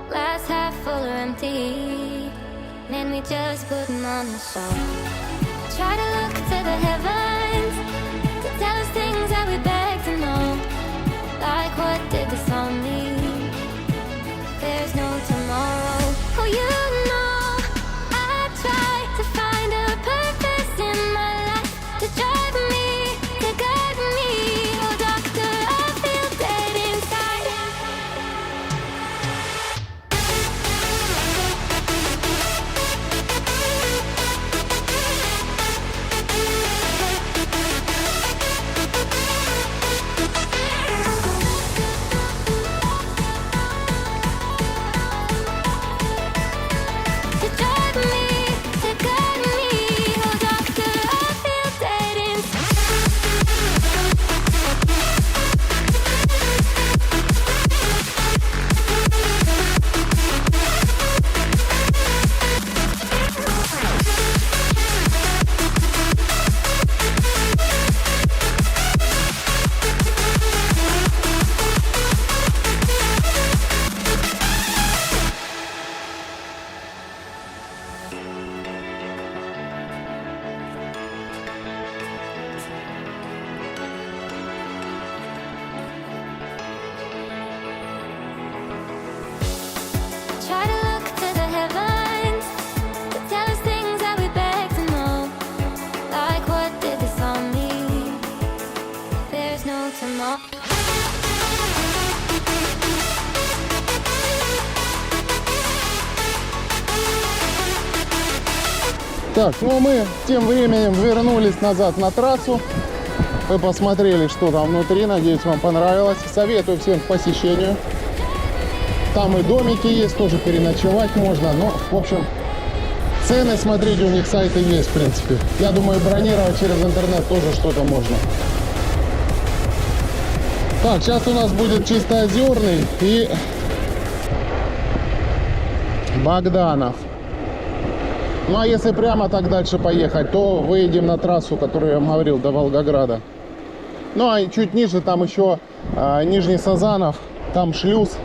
Glass half full or empty, and we just putting on a show. Try to look to the heavens to tell us things that we beg to know. Like what did the song mean? There's no tomorrow. Oh, you know I try to find a purpose in my life to drive me, to guide me. Oh, doctor, I feel dead inside. Так, ну мы тем временем вернулись назад на трассу. Вы посмотрели, что там внутри. Надеюсь, вам понравилось. Советую всем к посещению. Там и домики есть, тоже переночевать можно. Ну, в общем, цены смотреть у них сайты есть, в принципе. Я думаю, бронировать через интернет тоже что-то можно. Так, сейчас у нас будет Чистоозерный и Богданов. Ну а если прямо так дальше поехать, то выедем на трассу, которую я вам говорил, до Волгограда. Ну а чуть ниже там еще Нижний Сазанов, там шлюз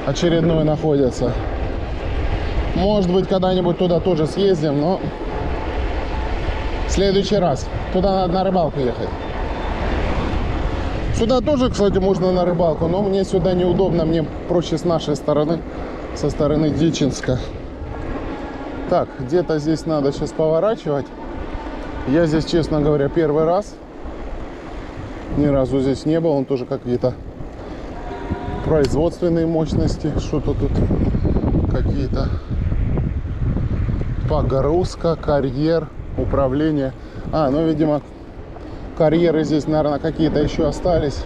очередной находится. Может быть, когда-нибудь туда тоже съездим, но в следующий раз. Туда надо на рыбалку ехать. Сюда тоже, кстати, можно на рыбалку, но мне сюда неудобно, мне проще с нашей стороны, со стороны Дичинска. Так, где-то здесь надо сейчас поворачивать. Я здесь, честно говоря, первый раз. Ни разу здесь не был. Он тоже какие-то производственные мощности. Что-то тут какие-то погрузка, карьер, управление. Ну, видимо, карьеры здесь, наверное, какие-то еще остались.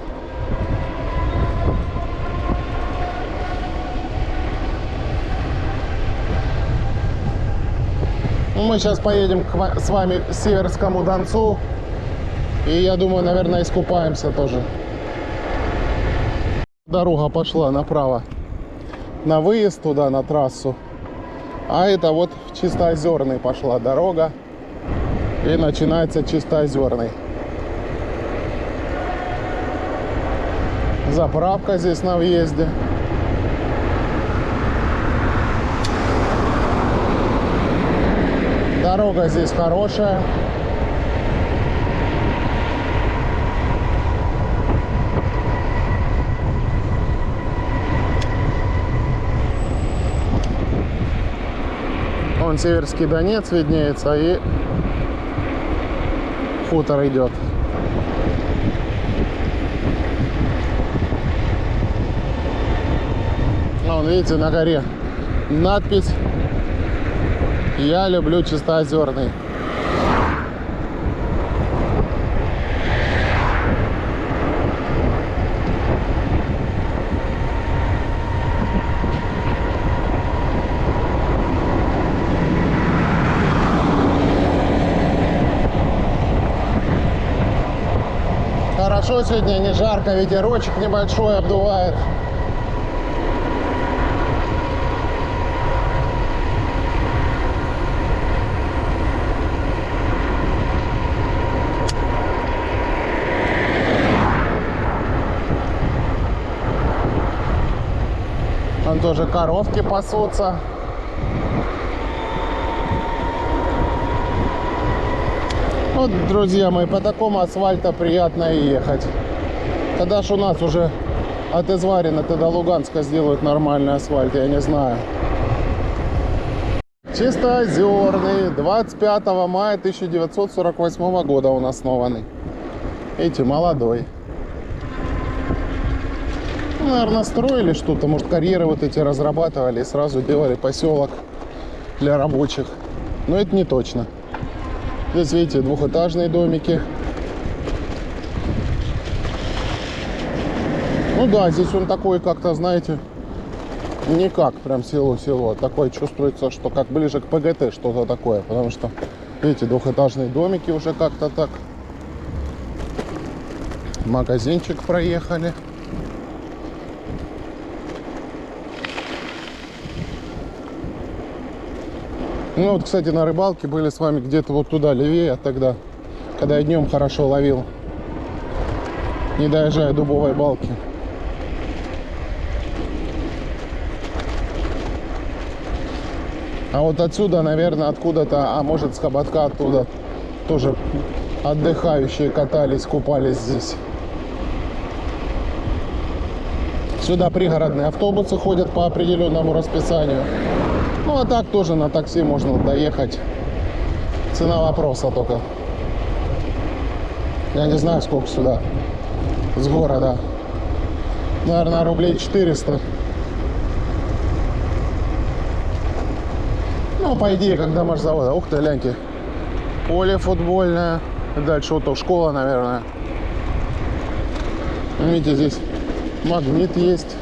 Мы сейчас поедем с вами к Северскому Донцу. И я думаю, наверное, искупаемся тоже. Дорога пошла направо. На выезд туда, на трассу. А это вот в Чистоозерный пошла дорога. И начинается Чистоозерный. Заправка здесь на въезде. Дорога здесь хорошая. Вон Северский Донец виднеется и хутор идет. Вон, видите, на горе надпись «Я люблю Чистоозерный». Хорошо сегодня, не жарко, ветерочек небольшой обдувает. Там тоже коровки пасутся. Вот, друзья мои, по такому асфальту приятно и ехать. Когда ж у нас уже от Изварина до Луганска сделают нормальный асфальт, я не знаю. Чистоозерный, 25 мая 1948 года он основанный. Видите, молодой. Наверное, строили что-то, может, карьеры вот эти разрабатывали и сразу делали поселок для рабочих. Но это не точно. Здесь, видите, двухэтажные домики. Ну да, здесь он такой как-то, знаете, не как прям село-село. Такое чувствуется, что как ближе к ПГТ что-то такое. Потому что, видите, двухэтажные домики уже как-то так. Магазинчик проехали. Ну вот, кстати, на рыбалке были с вами где-то вот туда, левее тогда, когда я днем хорошо ловил, не доезжая Дубовой балки. А вот отсюда, наверное, откуда-то, а может с Хоботка оттуда, тоже отдыхающие катались, купались здесь. Сюда пригородные автобусы ходят по определенному расписанию. Ну, а так тоже на такси можно доехать. Цена вопроса только. Я не знаю, сколько сюда с города. Наверное, рублей 400. Ну, по идее, как домашзавода. Ух ты, гляньте. Поле футбольное. Дальше вот школа, наверное. Видите, здесь магнит есть.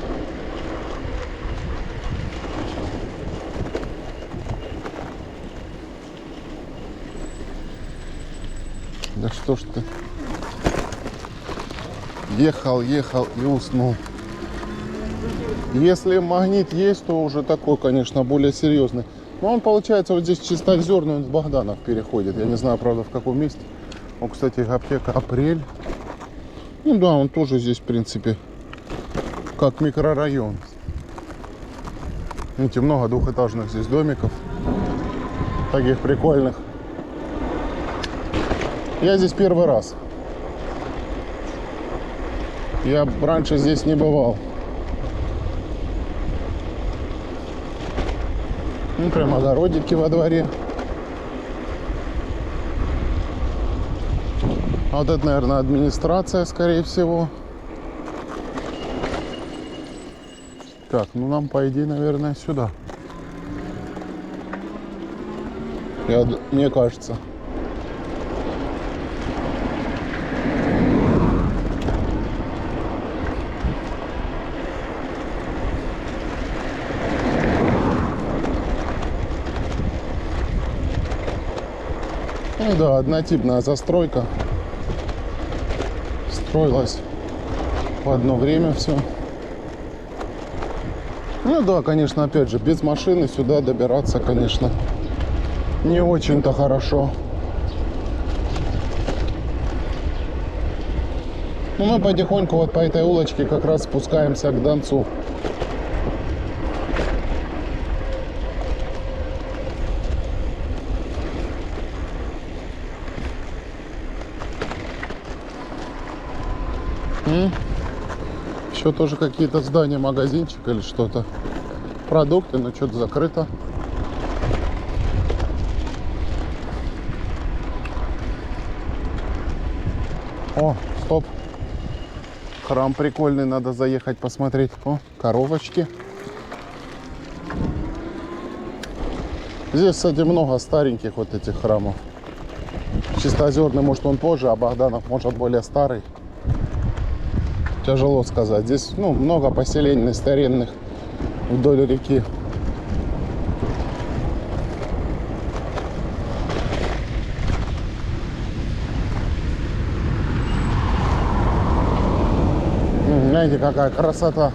Да что ж ты. Ехал и уснул. Если магнит есть, то уже такой, конечно, более серьезный. Но он, получается, вот здесь Чистоозерный, он с Богданов переходит. Я не знаю, правда, в каком месте. Он, кстати, аптека «Апрель». Ну да, он тоже здесь, в принципе, как микрорайон. Видите, много двухэтажных здесь домиков. Таких прикольных. Я здесь первый раз. Я раньше здесь не бывал. Ну, прям огородики во дворе. А вот это, наверное, администрация, скорее всего. Так, ну нам, по идее, наверное, сюда. Мне кажется. Ну да, однотипная застройка. Строилась в одно время все. Ну да, конечно, опять же, без машины сюда добираться, конечно, не очень-то хорошо. Ну мы потихоньку вот по этой улочке как раз спускаемся к Донцу. Еще тоже какие-то здания, магазинчик или что-то. Продукты, но что-то закрыто. О, стоп. Храм прикольный, надо заехать посмотреть. О, коровочки. Здесь, кстати, много стареньких вот этих храмов. Чистоозерный, может, он позже, а Богданов, может, более старый. Тяжело сказать. Здесь, ну, много поселений старинных вдоль реки. Знаете, какая красота.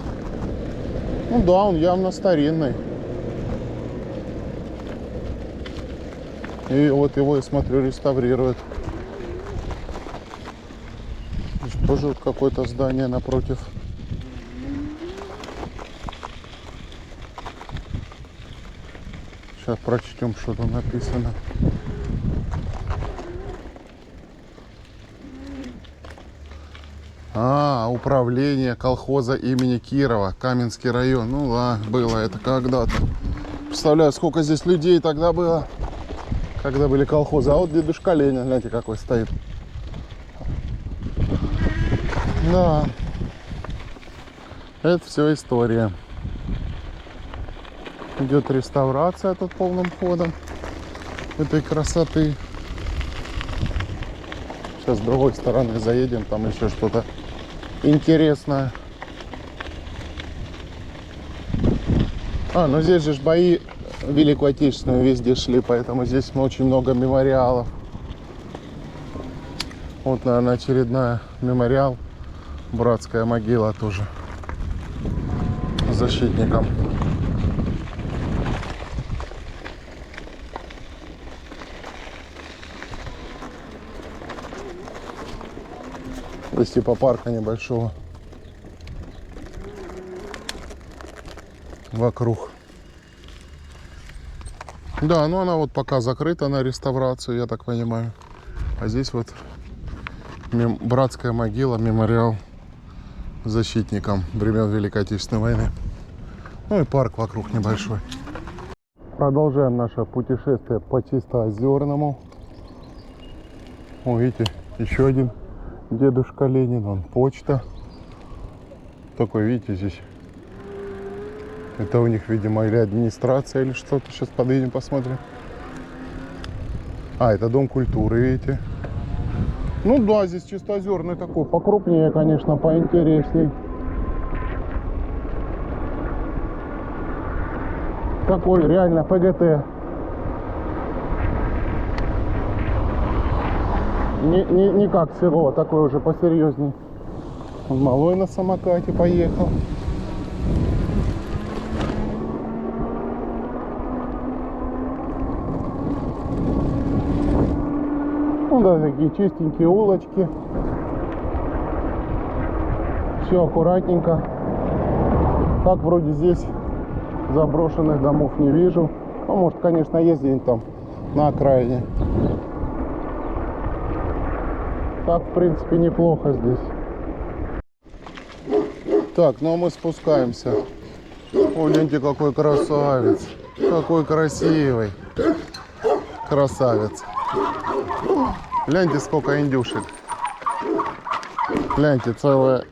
Ну да, он явно старинный. И вот его, я смотрю, реставрируют. Здесь тоже вот какое-то здание напротив. Сейчас прочтем, что там написано. Управление колхоза имени Кирова, Каменский район. Ну да, было это когда-то. Представляю, сколько здесь людей тогда было, когда были колхозы. А вот дедушка Ленин, гляньте, какой стоит. Да, это все история. Идет реставрация тут полным ходом этой красоты. Сейчас с другой стороны заедем, там еще что-то интересное. Ну здесь же бои Великую Отечественную везде шли, поэтому здесь очень много мемориалов. Вот, наверное, очередная мемориал. Братская могила тоже защитникам. Здесь типа парка небольшого вокруг. Да, но она вот пока закрыта на реставрацию, я так понимаю. А здесь вот братская могила, мемориал защитникам времен Великой Отечественной войны. Ну и парк вокруг небольшой. Продолжаем наше путешествие по Чистоозерному. О, видите, еще один дедушка Ленин, вон почта. Такой, видите, здесь Это у них, видимо, или администрация, или что-то. Сейчас подъедем, посмотрим. А, это Дом культуры, видите. Ну да, здесь чистоозерный такой, покрупнее, конечно, поинтересней. Такой реально ПГТ. Не как село, такой уже посерьезней. Малой на самокате поехал. Ну да, такие чистенькие улочки. Все аккуратненько. Так вроде здесь заброшенных домов не вижу. Ну, может, конечно, есть где-нибудь там на окраине. Так, в принципе, неплохо здесь. Так, ну а мы спускаемся. О, гляньте, какой красавец. Какой красивый. Красавец. Гляньте, сколько индюшек. Гляньте, целое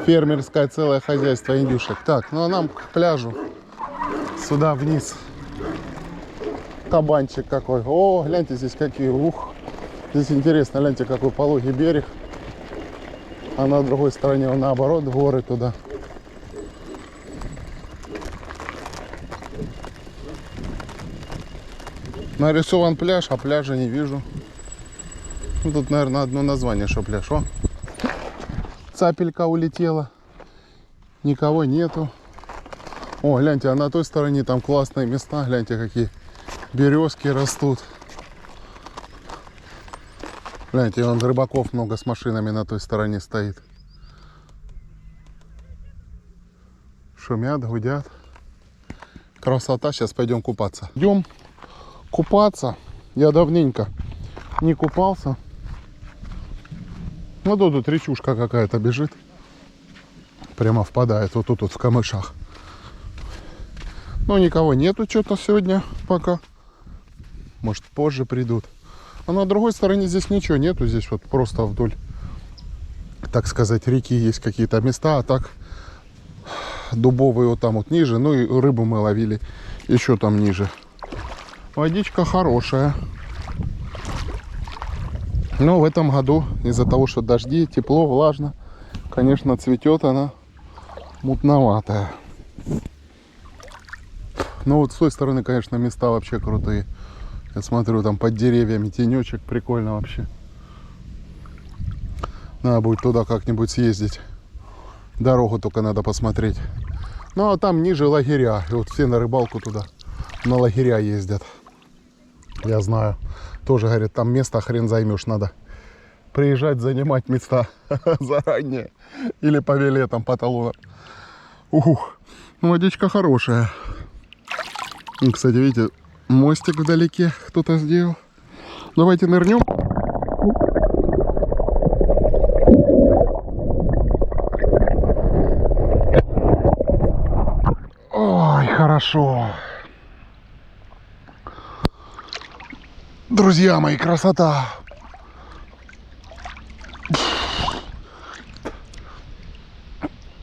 фермерское целое хозяйство индюшек. Так, ну а нам к пляжу. Сюда вниз. Кабанчик какой. О, гляньте, здесь какие. Ух. Здесь интересно, гляньте, какой пологий берег. А на другой стороне, наоборот, горы туда. Нарисован пляж, а пляжа не вижу. Ну, тут, наверное, одно название, что пляж. О, цапелька улетела. Никого нету. О, гляньте, а на той стороне там классные места. Гляньте, какие березки растут. Гляньте, вон рыбаков много с машинами на той стороне стоит. Шумят, гудят. Красота, сейчас пойдем купаться. Идем купаться. Я давненько не купался. Ну тут речушка какая-то бежит. Прямо впадает вот тут вот в камышах. Но никого нету что-то сегодня пока. Может, позже придут. А на другой стороне здесь ничего нету. Здесь вот просто вдоль, так сказать, реки есть какие-то места. А так дубовые вот там вот ниже. Ну и рыбу мы ловили еще там ниже. Водичка хорошая. Но в этом году из-за того, что дожди, тепло, влажно, конечно, цветет она мутноватая. Но вот с той стороны, конечно, места вообще крутые. Я смотрю, там под деревьями тенечек, прикольно вообще. Надо будет туда как-нибудь съездить. Дорогу только надо посмотреть. Ну а там ниже лагеря. И вот все на рыбалку туда, на лагеря ездят. Я знаю. Тоже, говорят, там место хрен займешь. Надо приезжать, занимать места заранее. Или по билетам, по талонам. Ух, ну водичка хорошая. И, кстати, видите, мостик вдалеке кто-то сделал. Давайте нырнем. Ой, хорошо. Друзья мои, красота.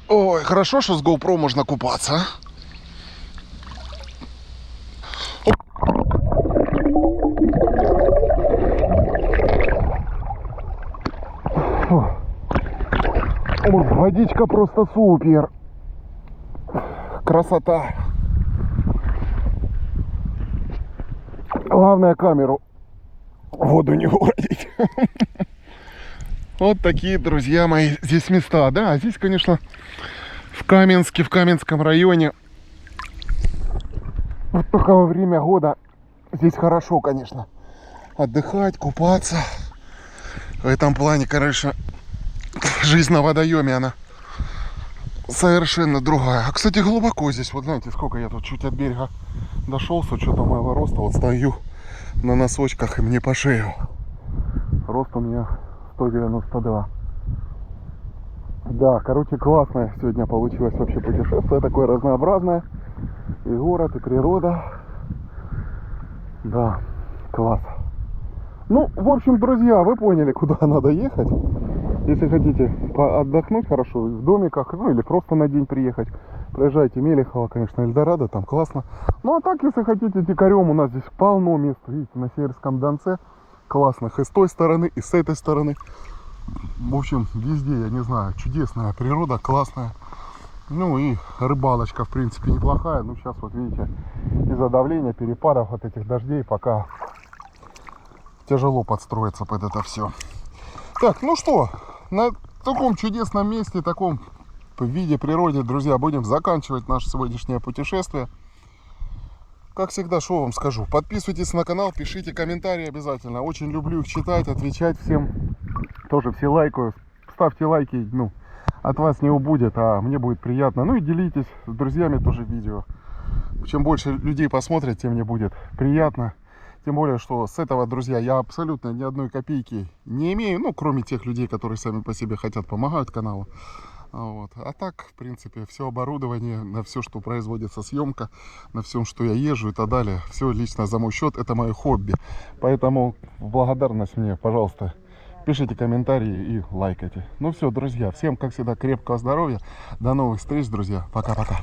Ой, хорошо, что с GoPro можно купаться. Ой, водичка просто супер. Красота. Главное камеру в воду не уронить. Вот такие, друзья мои, здесь места. Да, здесь, конечно, в Каменске, в Каменском районе. Вот только во время года здесь хорошо, конечно, отдыхать, купаться. В этом плане, конечно, жизнь на водоеме, она совершенно другая. А, кстати, глубоко здесь. Вот знаете, сколько я тут чуть от берега дошел, с учетом моего роста. Вот стою на носочках и мне по шею. Рост у меня 192. Да, короче, классное сегодня получилось вообще путешествие. Такое разнообразное. И город, и природа. Да, класс. Ну, в общем, друзья, вы поняли, куда надо ехать. Если хотите отдохнуть хорошо в домиках, ну или просто на день приехать. Проезжайте Мелехово, конечно, Эльдорадо, там классно. Ну а так, если хотите дикарем, у нас здесь полно мест. Видите, на Северском Донце классных и с той стороны, и с этой стороны. В общем, везде, я не знаю, чудесная природа, классная. Ну и рыбалочка, в принципе, неплохая. Ну сейчас вот видите, из-за давления, перепадов от этих дождей пока тяжело подстроиться под это все. Так, ну что, на таком чудесном месте, таком виде природы, друзья, будем заканчивать наше сегодняшнее путешествие. Как всегда, что вам скажу, подписывайтесь на канал, пишите комментарии обязательно. Очень люблю их читать, отвечать всем. Тоже все лайкаю, ставьте лайки, ну, от вас не убудет, а мне будет приятно. Ну и делитесь с друзьями тоже видео. Чем больше людей посмотрят, тем мне будет приятно. Тем более, что с этого, друзья, я абсолютно ни одной копейки не имею. Ну, кроме тех людей, которые сами по себе хотят, помогают каналу. Вот. А так, в принципе, все оборудование, на все, что производится съемка, на всем, что я езжу и так далее, все лично за мой счет, это мое хобби. Поэтому в благодарность мне, пожалуйста, пишите комментарии и лайкайте. Ну все, друзья, всем, как всегда, крепкого здоровья. До новых встреч, друзья. Пока-пока.